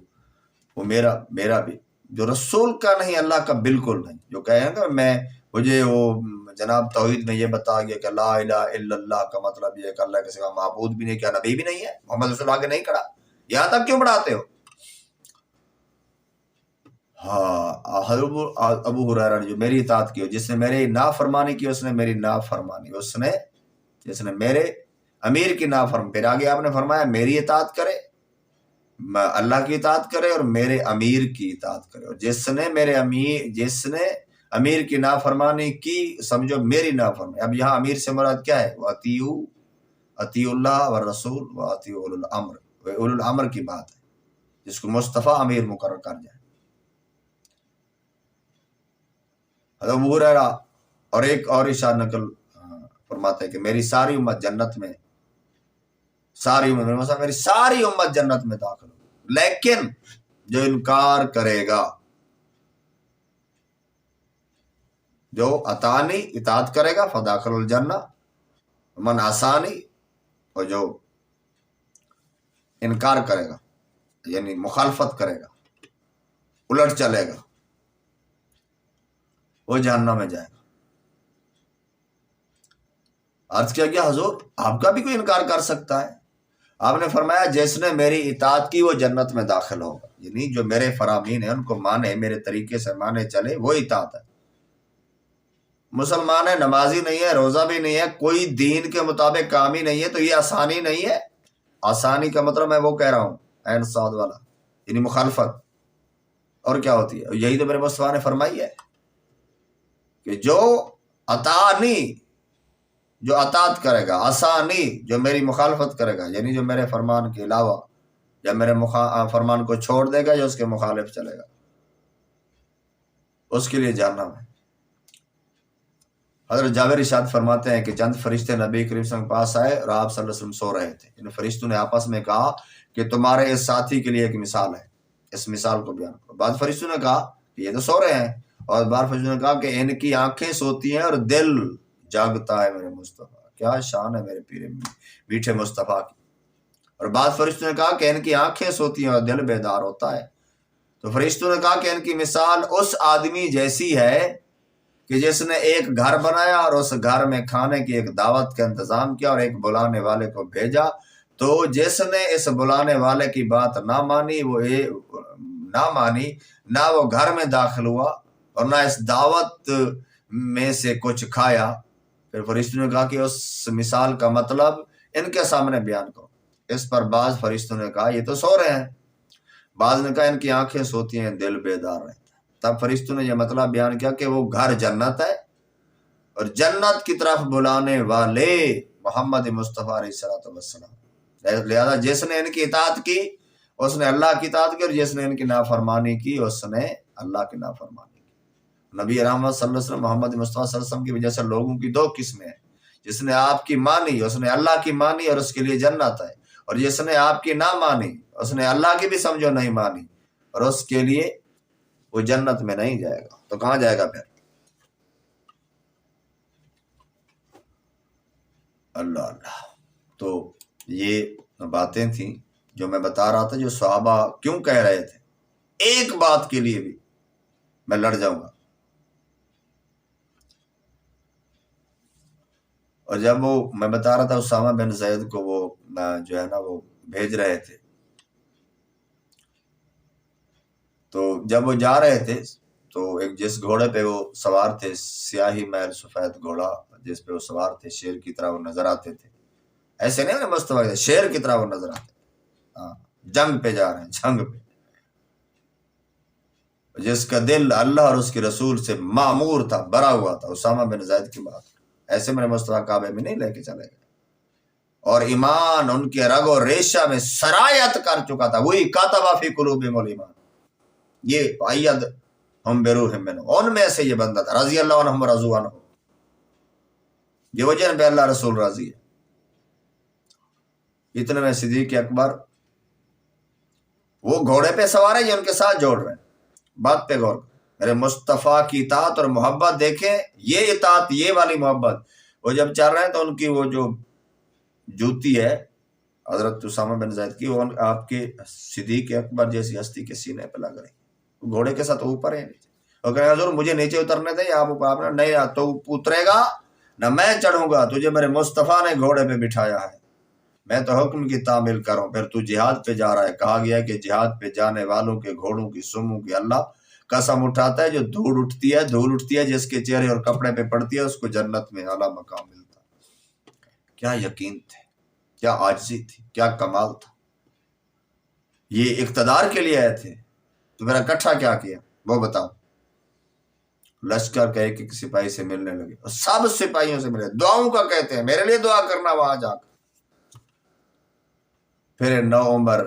وہ میرا بھی، جو رسول کا نہیں اللہ کا بالکل نہیں. جو کہیں گا میں مجھے وہ جناب توحید میں یہ بتا گیا کہ لا الہ الا اللہ کا مطلب یہ ہے کہ اللہ کے سوا معبود بھی نہیں، کیا نبی بھی نہیں ہے، محمد رسول آگے نہیں کھڑا، یہاں تک کیوں بڑھاتے ہو؟ ہاں ابو ہریرہ نے جو میری اطاعت کی، جس نے میری نافرمانی کی اس نے میری نافرمانی، اس نے جس نے میرے امیر کی نافرمانی. پھر آگے آپ نے فرمایا میری اطاعت کرے، اللہ کی اطاعت کرے اور میرے امیر کی اطاعت کرے. اور جس نے امیر کی نافرمانی کی سمجھو میری نافرمانی. اب یہاں امیر سے مراد کیا ہے؟ اطیعوا اللہ والرسول واطیعوا اولو الامر، اولو الامر کی بات ہے جس کو مصطفیٰ امیر مقرر کر جائے. حضرت ابو ہریرہ اور ایک اور ارشاد نقل فرماتے ہیں کہ میری ساری امت جنت میں، میری ساری امت جنت میں داخل ہو، لیکن جو انکار کرے گا، جو اطاعنی اطاعت کرے گا فداخل الجنہ، من عصانی، اور جو انکار کرے گا یعنی مخالفت کرے گا، الٹ چلے گا، وہ جہنم میں جائے گا. عرض کیا گیا حضور آپ کا بھی کوئی انکار کر سکتا ہے؟ آپ نے فرمایا جس نے میری اطاعت کی وہ جنت میں داخل ہوگا، یعنی جو میرے فرامین ہیں ان کو مانے، میرے طریقے سے مانے چلے، وہ اطاعت ہے. مسلمان ہے، نمازی نہیں ہے، روزہ بھی نہیں ہے، کوئی دین کے مطابق کام ہی نہیں ہے، تو یہ آسانی نہیں ہے. آسانی کا مطلب میں وہ کہہ رہا ہوں عین صاد والا، یعنی مخالفت. اور کیا ہوتی ہے؟ یہی تو میرے مصطفیٰ نے فرمائی ہے کہ جو اطاعنی، جو اطاعت کرے گا، آسانی جو میری مخالفت کرے گا، یعنی جو میرے فرمان کے علاوہ یا میرے فرمان کو چھوڑ دے گا یا اس کے مخالف چلے گا، اس کے لیے جہنم ہے. حضرت جابر ارشاد فرماتے ہیں کہ چند فرشتے نبی کریم صلی اللہ علیہ وسلم کے پاس آئے اور آپ صلی اللہ علیہ وسلم سو رہے تھے. ان فرشتوں نے آپس میں کہا کہ تمہارے اس ساتھی کے لیے ایک مثال ہے، اس مثال کو بیان کرو. بعض فرشتوں نے کہا کہ یہ تو سو رہے ہیں، اور بعض فرشتوں نے کہا کہ ان کی آنکھیں سوتی ہیں اور دل جاگتا ہے میرے مصطفیٰ. کیا شان ہے میرے پیرے میٹھے مصطفیٰ کی. اور بعض فرشتوں نے کہا کہ ان کی آنکھیں سوتی ہیں اور دل بیدار ہوتا ہے. تو فرشتوں نے کہا کہ ان کی مثال اس آدمی جیسی ہے کہ جس نے ایک گھر بنایا اور اس گھر میں کھانے کی ایک دعوت کا انتظام کیا اور ایک بلانے والے کو بھیجا. تو جس نے اس بلانے والے کی بات نہ مانی، نہ وہ گھر میں داخل ہوا اور نہ اس دعوت میں سے کچھ کھایا. پھر فرشتوں نے کہا کہ اس مثال کا مطلب ان کے سامنے بیان کرو. اس پر بعض فرشتوں نے کہا یہ تو سو رہے ہیں، بعض نے کہا ان کی آنکھیں سوتی ہیں، دل بیدار رہتا ہے. تب فرشتوں نے یہ مطلب بیان کیا کہ وہ گھر جنت ہے اور جنت کی طرف بلانے والے محمد مصطفیٰ علیہ السلام. لہذا جس نے ان کی اطاعت کی اس نے اللہ کی اطاعت کی، اور جس نے ان کی نافرمانی کی اس نے اللہ کی نافرمانی کی. نبی رحمت صلی اللہ علیہ وسلم محمد مصطفیٰ صلی اللہ علیہ وسلم کی وجہ سے لوگوں کی دو قسمیں ہیں. جس نے آپ کی مانی اس نے اللہ کی مانی اور اس کے لیے جنت ہے، اور جس نے آپ کی نہ مانی اس نے اللہ کی بھی سمجھو نہیں مانی، اور اس کے لیے وہ جنت میں نہیں جائے گا، تو کہاں جائے گا پھر؟ اللہ اللہ۔ تو یہ باتیں تھیں جو میں بتا رہا تھا، جو صحابہ کیوں کہہ رہے تھے ایک بات کے لیے بھی میں لڑ جاؤں گا۔ اور جب وہ میں بتا رہا تھا اسامہ بن زید کو وہ جو ہے نا وہ بھیج رہے تھے، تو جب وہ جا رہے تھے تو ایک جس گھوڑے پہ وہ سوار تھے، سیاہی محل سفید گھوڑا جس پہ وہ سوار تھے، شیر کی طرح وہ نظر آتے تھے، ایسے نہیں نا مصطفیٰ، شیر کی طرح وہ نظر آتے، ہاں جنگ پہ جا رہے ہیں، جنگ پہ، جس کا دل اللہ اور اس کے رسول سے معمور تھا، بھرا ہوا تھا، اسامہ بن زید کی بات، ایسے میرے مصطفیٰ کعبے میں نہیں لے کے چلے گئے، اور ایمان ان کے رگ و ریشہ میں سرایت کر چکا تھا، وہی کاتبہ فی قلوبہم الایمان، یہ ایدہم بروح منہ، ان میں سے یہ بندہ تھا، رضی اللہ عنہم ورضوا عنہ، یہ وجہ پہ اللہ رسول راضی ہے۔ اتنے میں صدیق اکبر وہ گھوڑے پہ سوار ہے، یہ ان کے ساتھ جوڑ رہے ہیں، بات پہ غور کریں، میرے مصطفیٰ کی اطاعت اور محبت دیکھیں، یہ اطاعت، یہ والی محبت، وہ جب چل رہے ہیں تو ان کی وہ جو جوتی ہے حضرت اسامہ بن زید کی، وہ آپ کے صدیق اکبر جیسی ہستی کے سینے پہ لگ رہی، گھوڑے کے ساتھ اوپر ہے نیچے، اور کہنے حضور مجھے نیچے اترنے دیں، آپ اوپر نہیں، تو اترے گا نہ میں چڑھوں گا، تجھے میرے مصطفیٰ نے گھوڑے پہ بٹھایا ہے، میں تو حکم کی تعمیل کروں، پھر تو جہاد پہ جا رہا ہے، کہا گیا کہ جہاد پہ جانے والوں کے گھوڑوں کی سموں کی اللہ قسم اٹھاتا ہے، جو دھول اٹھتی ہے جس کے چہرے اور کپڑے پہ پڑتی ہے اس کو جنت میں اعلیٰ مقام ملتا ہے۔ کیا یقین تھے، کیا عاجزی تھی، کیا کمال تھا، یہ اقتدار کے لیے آئے تھے، تو میرا کٹھا کیا کیا وہ بتاؤ؟ لشکر کہے کہ سپاہی سے ملنے لگے، اور سب سپاہیوں سے ملے، دعاؤں کا کہتے ہیں، میرے لیے دعا کرنا وہاں جا کر۔ پھر 9 عمر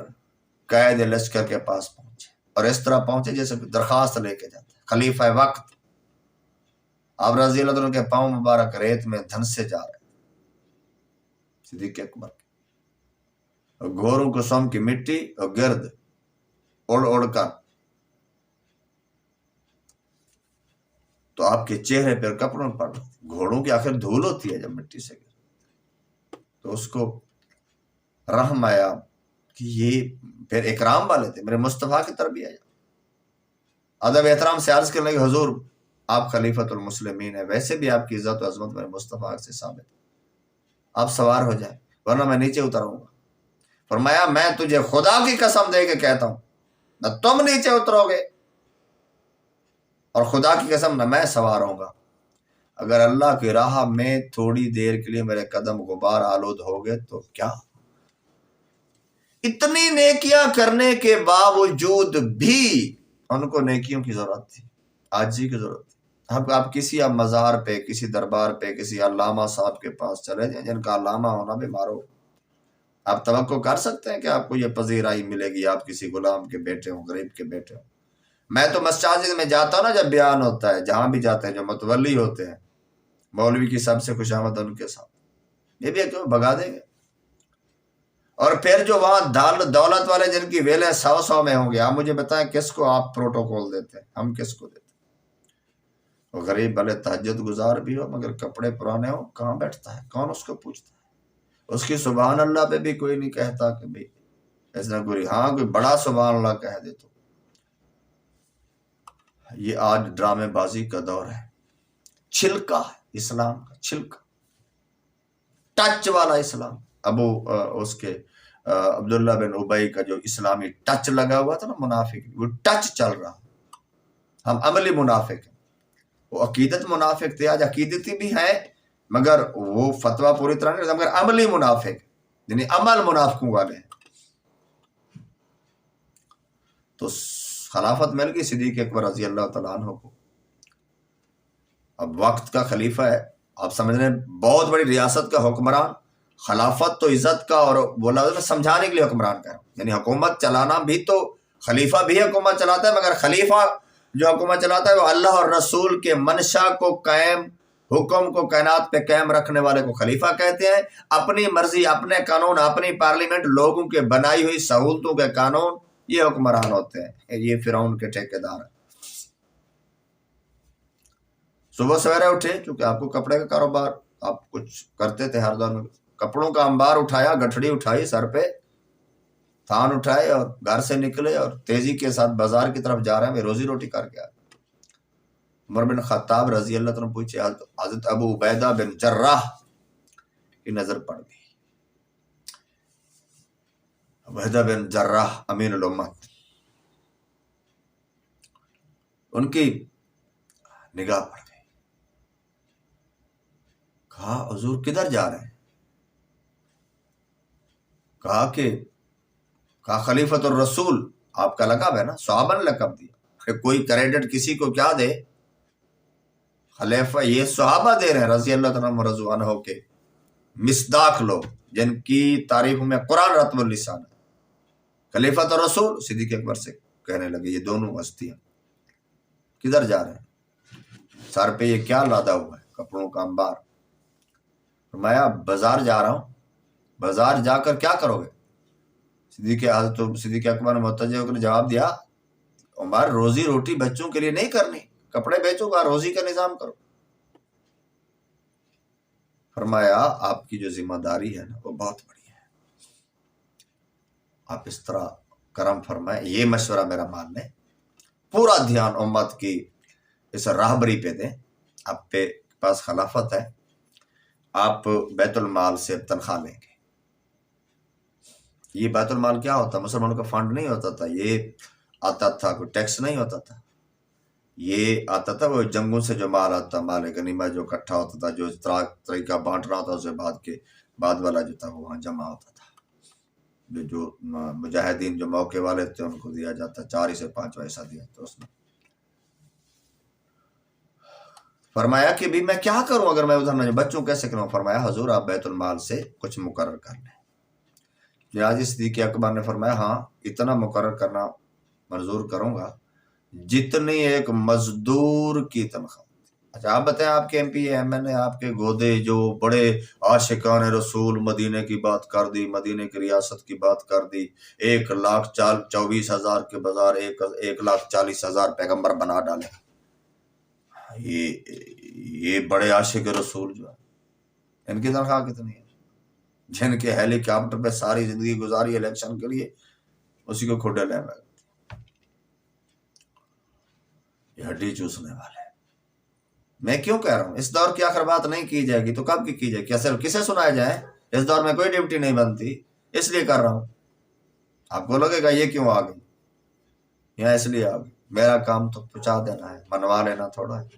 قائد لشکر کے پاس پہنچے، اور اس طرح پہنچے جیسے درخواست لے کے جاتے، خلیفہ وقت، آپ رضی اللہ عنہ کے پاؤں مبارک ریت میں دھنسے جا رہے، صدیق اکبر اور گھوڑوں کو سم کی مٹی اور گرد اڑ اڑ کر، تو آپ کے چہرے پر کپڑوں پر، گھوڑوں کی آخر دھول ہوتی ہے جب مٹی سے گر، تو اس کو رحم آیا کہ یہ پھر اکرام والے تھے، میرے مصطفیٰ کی طرف بھی آیا، ادب احترام سے عرض کرنے لگے حضور آپ خلیفۃ المسلمین ہیں، ویسے بھی آپ کی عزت و عظمت میرے مصطفیٰ سے ثابت ہے، آپ سوار ہو جائیں ورنہ میں نیچے اتروں گا۔ فرمایا میں تجھے خدا کی قسم دے کے کہتا ہوں، نہ تم نیچے اترو گے اور خدا کی قسم نہ میں سوار ہوں گا، اگر اللہ کی راہ میں تھوڑی دیر کے لیے میرے قدم غبار آلود ہو گئے تو کیا؟ اتنی نیکیاں کرنے کے باوجود بھی ان کو نیکیوں کی ضرورت تھی، عاجزی کی ضرورت تھی۔ آپ کسی مزار پہ، کسی دربار پہ، کسی علامہ صاحب کے پاس چلے جائیں، جن کا علامہ ہونا بھی مارو، آپ توقع کر سکتے ہیں کہ آپ کو یہ پذیرائی ملے گی، آپ کسی غلام کے بیٹے ہوں، غریب کے بیٹے ہوں۔ میں تو مساجد میں جاتا ہوں نا، جب بیان ہوتا ہے، جہاں بھی جاتے ہیں، جو متولی ہوتے ہیں، مولوی کی سب سے خوش آمد ان کے ساتھ، یہ بھی کیوں بھگا دیں گے؟ اور پھر جو وہاں دولت والے جن کی ویلیں 100 میں ہوں گے، آپ مجھے بتائیں کس کو آپ پروٹوکول دیتے ہیں، ہم کس کو دیتے ہیں؟ وہ غریب بھلے تہجد گزار بھی ہو مگر کپڑے پرانے ہو، کہاں بیٹھتا ہے، کون اس کو پوچھتا ہے؟ اس کی سبحان اللہ پہ بھی کوئی نہیں کہتا کہ بھئی ایسا کوئی، ہاں کوئی بڑا سبحان اللہ کہہ دے تو۔ یہ آج ڈرامے بازی کا دور ہے، چھلکا ہے اسلام کا، چھلکا، ٹچ والا اسلام۔ اس کے عبداللہ بن ابی کا جو اسلامی ٹچ لگا ہوا تھا نا، منافق، وہ ٹچ چل رہا، ہم عملی منافق ہیں، وہ عقیدت منافق تھے، آج عقیدتی بھی ہیں مگر وہ فتویٰ پوری طرح نہیں، مگر عملی منافق، یعنی عمل منافقوں والے ہیں۔ تو خلافت مل گئی صدیق اکبر رضی اللہ تعالیٰ عنہ کو، اب وقت کا خلیفہ ہے، آپ سمجھ رہے ہیں، بہت بڑی ریاست کا حکمران، خلافت تو عزت کا، اور بولا میں سمجھانے کے لیے حکمران کا، یعنی حکومت چلانا بھی تو خلیفہ بھی حکومت چلاتا ہے، مگر خلیفہ جو حکومت چلاتا ہے وہ اللہ اور رسول کے منشا کو قائم حکم کو کائنات پہ قائم رکھنے والے کو خلیفہ کہتے ہیں. اپنی مرضی، اپنے قانون، اپنی پارلیمنٹ، لوگوں کے بنائی ہوئی سہولتوں کے قانون، یہ حکمران ہوتے ہیں. یہ فرعون کے ٹھیکیدار ہیں. صبح سویرے اٹھے، چونکہ آپ کو کپڑے کا کاروبار آپ کچھ کرتے تھے ہر دور میں، کپڑوں کا انبار اٹھایا، گٹھڑی اٹھائی سر پہ، تھان اٹھائے اور گھر سے نکلے اور تیزی کے ساتھ بازار کی طرف جا رہے ہیں، روزی روٹی کر کے آئے. عمر بن خطاب رضی اللہ عنہ پوچھے، حضرت ابو عبیدہ بن جراح کی نظر پڑ گئی. عبیدہ بن جراح امین الامت، ان کی نگاہ پڑ گئی. کہا حضور کدھر جا رہے ہیں؟ کہا خلیفۃ الرسول آپ کا لقب ہے نا، صحابہ نے لقب دیا. کوئی کریڈٹ کسی کو کیا دے، خلیفہ یہ صحابہ دے رہے ہیں رضی اللہ عنہ رضوان ہو کے، مصداق لوگ جن کی تعریف میں قرآن رتب اللسان ہے. خلیفۃ الرسول صدیق اکبر سے کہنے لگے یہ دونوں ہستیاں کدھر جا رہے ہیں؟ سر پہ یہ کیا لادا ہوا ہے؟ کپڑوں کا انبار. فرمایا بازار جا رہا ہوں. بازار جا کر کیا کرو گے؟ صدیق اکبر نے متوجہ ہو کر جواب دیا، عمر روزی روٹی بچوں کے لیے نہیں کرنی، کپڑے بیچو گا، روزی کا نظام کرو. فرمایا آپ کی جو ذمہ داری ہے نا وہ بہت بڑی ہے، آپ اس طرح کرم فرمائیں. یہ مشورہ میرا مان لیں، پورا دھیان امت کی اس راہبری پہ دیں. آپ پہ پاس خلافت ہے، آپ بیت المال سے تنخواہ لیں گے. یہ بیت المال کیا ہوتا؟ مسلمانوں کا فنڈ نہیں ہوتا تھا، یہ آتا تھا، کوئی ٹیکس نہیں ہوتا تھا، یہ آتا تھا وہ جنگوں سے جو مال آتا، مال غنیمت جو اکٹھا ہوتا تھا، جو طریقہ بانٹنا ہوتا، اسے بعد والا جو تھا وہ وہاں جمع ہوتا تھا. جو مجاہدین جو موقع والے تھے ان کو دیا جاتا، 4 سے 5 ایسا دیا. تو اس میں فرمایا کہ بھی میں کیا کروں اگر میں ادھر نہ جاؤں، بچوں کیسے کروں؟ فرمایا حضور آپ بیت المال سے کچھ مقرر کر لیں. جناب صدیق اکبر نے فرمایا ہاں اتنا مقرر کرنا منظور کروں گا جتنی ایک مزدور کی تنخواہ. اچھا آپ بتائیں، آپ کے ایم پی ایم این اے، آپ کے گودے جو بڑے عاشقان رسول، مدینے کی بات کر دی، مدینے کی ریاست کی بات کر دی، 1,24,000 کے بازار 1,40,000 پیغمبر بنا ڈالے. یہ بڑے عاشق رسول جو ہے، ان کی تنخواہ کتنی ہے؟ جن کے ہیلی کاپٹر پہ ساری زندگی گزاری الیکشن کے لیے، اسی کو کھوٹے لے رہے، یہ ہڈی چوسنے والے. میں کیوں کہہ رہا ہوں اس دور کی آخر بات نہیں کی جائے گی تو کب کی جائے؟ کیا صرف کسے سنایا جائے؟ اس دور میں کوئی ڈیوٹی نہیں بنتی، اس لیے کر رہا ہوں. آپ کو لگے گا یہ کیوں آ گئی، یہاں اس لیے آ گئی. میرا کام تو پہنچا دینا ہے، منوا لینا تھوڑا ہے.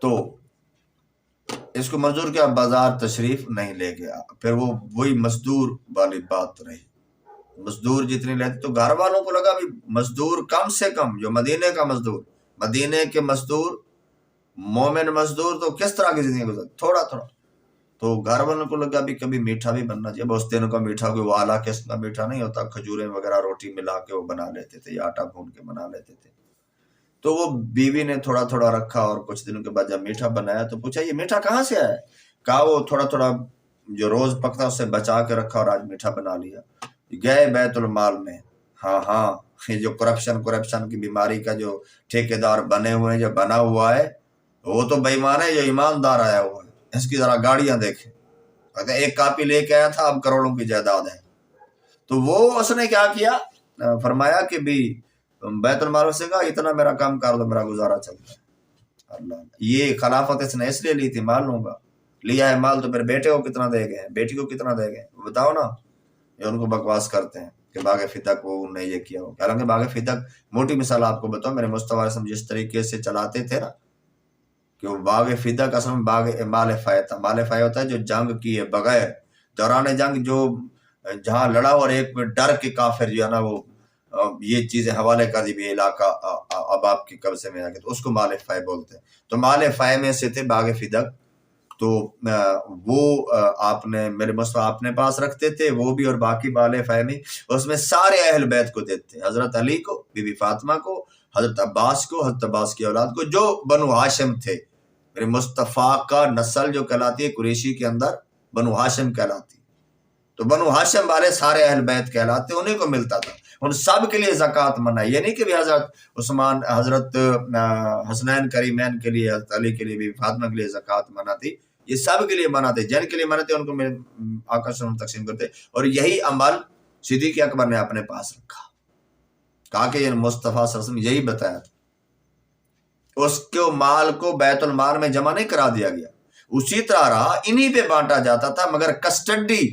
تو اس کو منظور کیا بازار تشریف نہیں لے گیا. پھر وہی مزدور والی بات رہی. مزدور جتنی لیتے تو گھر والوں کو لگا بھی مزدور کم سے کم، جو مدینے کا مزدور، مدینے کے مزدور، مومن مزدور تو کس طرح کی زندگی گزرتے، تھوڑا تھوڑا. تو گھر والوں کو لگا بھی کبھی میٹھا بھی بننا چاہیے. بہت دنوں کا میٹھا، کوئی وہ اعلیٰ قسم کا میٹھا نہیں ہوتا، کھجوریں وغیرہ روٹی ملا کے وہ بنا لیتے تھے یا آٹا بھون کے بنا لیتے تھے. تو وہ بیوی نے تھوڑا تھوڑا رکھا اور کچھ دنوں کے بعد جب میٹھا بنایا تو پوچھا یہ میٹھا کہاں سے آیا؟ کہا وہ تھوڑا تھوڑا جو روز پکتا اسے بچا کے رکھا اور آج میٹھا بنا لیا. گئے بیت المال میں، ہاں یہ جو کرپشن کی بیماری کا جو ٹھیکیدار بنے ہوئے ہیں، جو بنا ہوا ہے، وہ تو بے ایمان ہے، جو ایماندار آیا ہوا ہے. اس کی ذرا گاڑیاں دیکھیں، کہتے ایک کاپی لے کے آیا تھا، اب کروڑوں کی جائیداد ہے. تو وہ اس نے کیا کیا؟ فرمایا کہ بھی بیت المال سے کہا اتنا میرا کام کر دو، میرا گزارا چلتا ہے. اللہ، یہ خلافت اس نے اس لیے لی تھی، مال لوں گا. لیا ہے مال تو پھر بیٹے کو کتنا دے گئے، بیٹی کو کتنا دے گئے، بتاؤ نا. یہ ان کو بکواس کرتے ہیں کہ باغ فتق وہ انہوں نے یہ کیا ہو. حالانکہ باغ فتق، موٹی مثال آپ کو بتاؤں، میرے مصطفیٰ علیہ وسلم جس طریقے سے چلاتے تھے نا، کہ وہ باغ فتق اصل میں باغ مال فائے تھا. مال فائے ہوتا ہے جو جنگ کیے بغیر، دوران جنگ جو جہاں لڑا اور ایک ڈر کے کافر جو ہے نا وہ یہ چیزیں حوالے کر دی بھی علاقہ اب آپ کے قبضے میں آ گیا، تو اس کو مال فائے بولتے ہیں. تو مال فائے میں سے تھے باغ فتق. تو وہ آپ نے میرے مصطفیٰ آپ نے پاس رکھتے تھے وہ بھی، اور باقی مال فائے میں اس میں سارے اہل بیت کو دیتے، حضرت علی کو، بی بی فاطمہ کو، حضرت عباس کو، حضرت عباس کی اولاد کو، جو بنو ہاشم تھے. میرے مصطفیٰ کا نسل جو کہلاتی ہے قریشی کے اندر بنو ہاشم کہلاتی، تو بنو ہاشم والے سارے اہل بیت کہلاتے، انہیں کو ملتا تھا، ان سب کے لیے زکوٰۃ منع، یہ نہیں کہ بھی حضرت عثمان، حضرت حسنین کریمین کے لیے، حضرت علی کے لیے، بھی فاطمہ کے لیے زکوٰۃ منع تھی، یہ سب کے لیے منع تھے، جن کے لیے منع تھے ان کو آقا صلی اللہ علیہ وسلم تقسیم کرتے، اور یہی عمل صدیق اکبر نے اپنے پاس رکھا، کہا کہ یہ مصطفیٰ صلی اللہ علیہ وسلم یہی بتایا تھا، اس کو مال کو بیت المال میں جمع نہیں کرا دیا گیا، اسی طرح رہا، انہی پہ بانٹا جاتا تھا، مگر کسٹڈی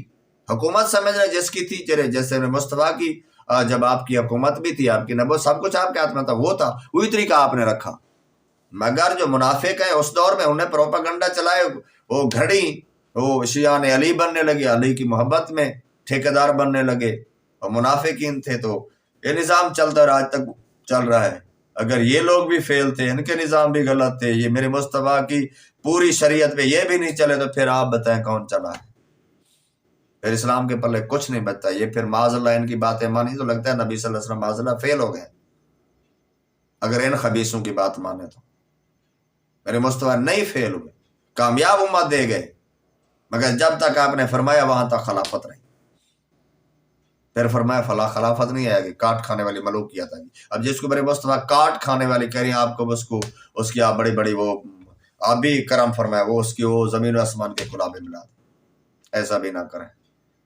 حکومت سمجھ رہے جس کی تھی، جیسے مصطفیٰ کی جب آپ کی حکومت بھی تھی، آپ کی نبوت، سب کچھ آپ کے ہاتھ میں تھا، وہ تھا، وہی طریقہ آپ نے رکھا، مگر جو منافق ہیں اس دور میں انہیں پروپیگنڈا چلائے، وہ گھڑی، وہ شیعہ علی بننے لگے، علی کی محبت میں ٹھیکیدار بننے لگے، اور منافقین تھے، تو یہ نظام چلتا رہا، آج تک چل رہا ہے، اگر یہ لوگ بھی فیل تھے، ان کے نظام بھی غلط تھے، یہ میرے مصطفیٰ کی پوری شریعت پہ یہ بھی نہیں چلے، تو پھر آپ بتائیں کون چلا ہے؟ پھر اسلام کے پلے کچھ نہیں بچتا، یہ پھر معاذ اللہ ان کی باتیں مانی تو لگتا ہے نبی صلی اللہ علیہ وسلم معاذ اللہ فیل ہو گئے، اگر ان خبیثوں کی بات مانے تو میرے مصطفیٰ نہیں فیل ہوئے، کامیاب امت دے گئے، مگر جب تک آپ نے فرمایا وہاں تک خلافت رہی، پھر فرمایا فلا خلافت نہیں آئے گی، کاٹ کھانے والی ملوکیت آئے گی۔ اب جس کو میرے مصطفیٰ کاٹ کھانے والی کہہ رہی ہیں، آپ کو اس کی آپ بڑی بڑی وہ آپ بھی کرم فرمایا، وہ اس کی وہ زمین و آسمان کے قلابے ملا دیں، ایسا بھی نہ کریں،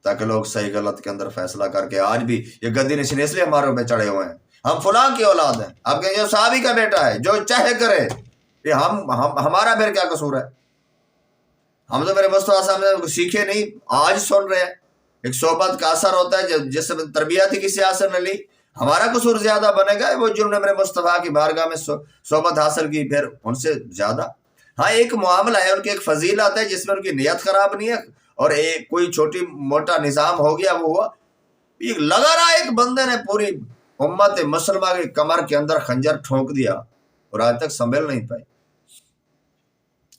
تاکہ لوگ صحیح غلط کے اندر فیصلہ کر کے، آج بھی یہ گدی نشین اس لیے ہمارے اوپر چڑھے ہوئے ہیں، ہم فلاں کی اولاد ہیں، آپ کے جو صحابی کا بیٹا ہے، جو چاہے کرے، یہ ہمارا پھر کیا قصور ہے؟ ہم تو میرے مصطفیٰ صاحب نے سیکھے نہیں، آج سن رہے ہیں، ایک صحبت کا اثر ہوتا ہے، جس سے تربیت ہی کسی اثر نہ لی، ہمارا قصور زیادہ بنے گا، وہ جنہوں نے میرے مصطفیٰ کی بارگاہ میں صحبت حاصل کی، پھر ان سے زیادہ۔ ہاں ایک معاملہ ہے، ان کی ایک فضیلت ہے جس میں ان کی نیت خراب نہیں ہے، اور ایک کوئی چھوٹی موٹا نظام ہو گیا، وہ ہوا، یہ لگا رہا ایک بندے نے پوری امت مسلمہ کی کمر کے اندر خنجر ٹھونک دیا، اور آج تک سنبھل نہیں پائی۔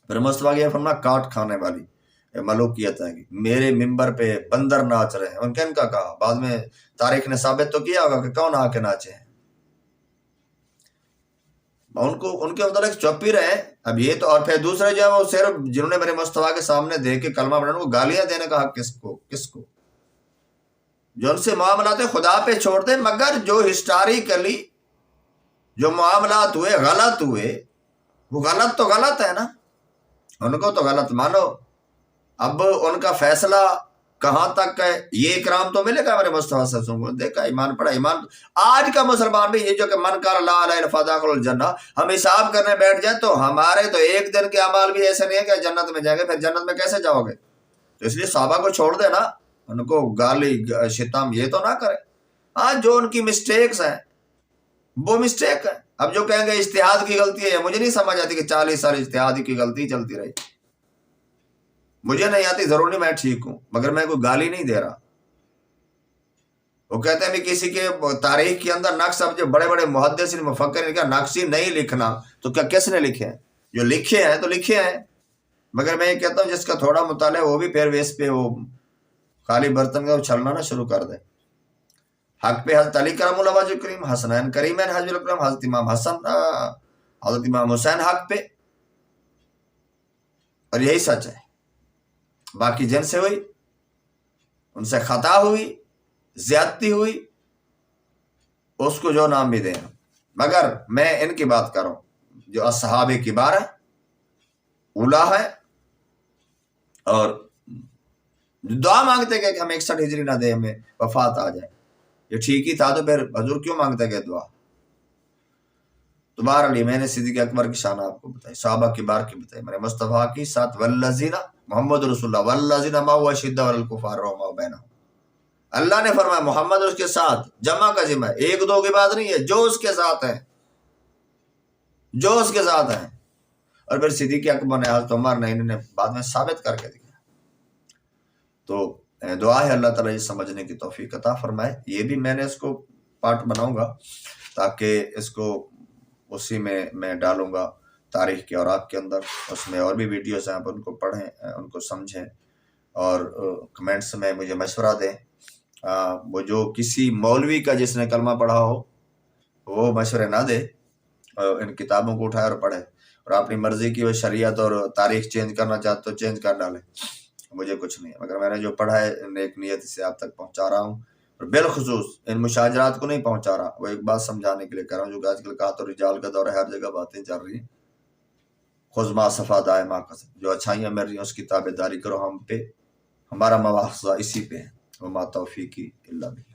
پھر مصطفیٰ کی فرمایا کاٹ کھانے والی ملوکیت ہے، میرے ممبر پہ بندر ناچ رہے ہیں، ان کا کہا، بعد میں تاریخ نے ثابت تو کیا ہوگا کہ کون آ کے ناچے ہیں، ان کے متعلق چپ ہی رہے۔ اب یہ تو، اور پھر دوسرے جو ہے وہ صرف جنہوں نے میرے مصطفیٰ کے سامنے دیکھ کے کلمہ پڑھا، وہ گالیاں دینے کا حق کس کو؟ جو ان سے معاملات خدا پہ چھوڑ دیں، مگر جو ہسٹوریکلی جو معاملات ہوئے غلط ہوئے، وہ غلط تو غلط ہے نا، ان کو تو غلط مانو، اب ان کا فیصلہ کہاں تک ہے، یہ اکرام تو ملے گا میرے مصطفیٰ صلی اللہ علیہ وسلم کو، دیکھا ایمان پڑا، ایمان آج کا مسلمان بھی یہ جو کہ من قال لا الہ الا اللہ فدخل الجنہ، ہم حساب کرنے بیٹھ جائیں تو ہمارے تو ایک دن کے اعمال بھی ایسے نہیں ہے کہ جنت میں جائیں گے، پھر جنت میں کیسے جاؤ گے؟ تو اس لیے صحابہ کو چھوڑ دے نا، ان کو گالی شتم یہ تو نہ کرے، ہاں جو ان کی مسٹیکس ہیں وہ مسٹیک ہے، اب جو کہیں گے اجتہاد کی غلطی ہے، مجھے نہیں سمجھ آتی کہ 40 سال اجتہاد کی غلطی چلتی رہی، مجھے نہیں آتی، ضرور نہیں میں ٹھیک ہوں، مگر میں کوئی گالی نہیں دے رہا۔ وہ کہتے ہیں بھی کسی کے تاریخ کے اندر نقص، اب جو بڑے بڑے محدث مفکر کا نقص ہی نہیں لکھنا، تو کیا کس نے لکھے ہیں؟ جو لکھے ہیں تو لکھے ہیں، مگر میں یہ کہتا ہوں جس کا تھوڑا مطالعہ وہ بھی پھر ویس پہ وہ خالی برتن کا چھلنا نہ شروع کر دے۔ حق پہ حضرت علی کرم اللہ وجہ کریم، حسنین کریمین حضرت الکرم، حضرت امام حسن، حضرت امام حسین حق پہ، اور یہی سچ ہے، باقی جن سے ہوئی، ان سے خطا ہوئی، زیادتی ہوئی، اس کو جو نام بھی دیں، مگر میں ان کی بات کروں جو اصحاب کبار ہیں، اولا ہے، اور دعا مانگتے گئے کہ ہم 61 ہجری نہ دے، ہمیں وفات آ جائے، یہ ٹھیک ہی تھا، تو پھر حضور کیوں مانگتے گئے دعا؟ تو بہرحال میں نے صدیق اکبر کی شان آپ کو بتائی، صحابہ کبار کی بتائی، میرے مصطفیٰ کی ساتھ، والذین محمد رسول اللہ والذین معه اشداء علی الکفار رحماء بینہم، اللہ نے فرمایا محمد اس کے ساتھ، جمع کا جمع، ایک دو کی بات نہیں ہے، جو اس کے ساتھ ہیں، جو اس کے ساتھ ہیں۔ اور پھر صدیق اکبر نے، حضرت عمر نے، انہوں نے بعد میں ثابت کر کے دکھایا۔ تو دعا ہے اللہ تعالیٰ یہ سمجھنے کی توفیق عطا فرمائے۔ یہ بھی میں نے اس کو پارٹ بناؤں گا، تاکہ اس کو اسی میں ڈالوں گا تاریخ کے اوراق کے اندر، اس میں اور بھی ویڈیوز ہیں، آپ ان کو پڑھیں، ان کو سمجھیں، اور کمنٹس میں مجھے مشورہ دیں۔ وہ جو کسی مولوی کا جس نے کلمہ پڑھا ہو وہ مشورے نہ دے، ان کتابوں کو اٹھائے اور پڑھے، اور اپنی مرضی کی وہ شریعت اور تاریخ چینج کرنا چاہتے ہو چینج کر ڈالیں، مجھے کچھ نہیں ہے، مگر میں نے جو پڑھا ہے نیک نیت سے آپ تک پہنچا رہا ہوں، اور بالخصوص ان مشاجرات کو نہیں پہنچا رہا، وہ ایک بات سمجھانے کے لیے کر رہا ہوں، جو کہ آج کل کہا تو رجال کا دور ہے، ہر جگہ باتیں چل رہی ہیں، خذ ما صفا دائے ما قصد، جو اچھائیاں مل رہی ہیں اس کی تابع داری کرو، ہم پہ ہمارا مواخذہ اسی پہ ہے، وما توفیقی الا باللہ۔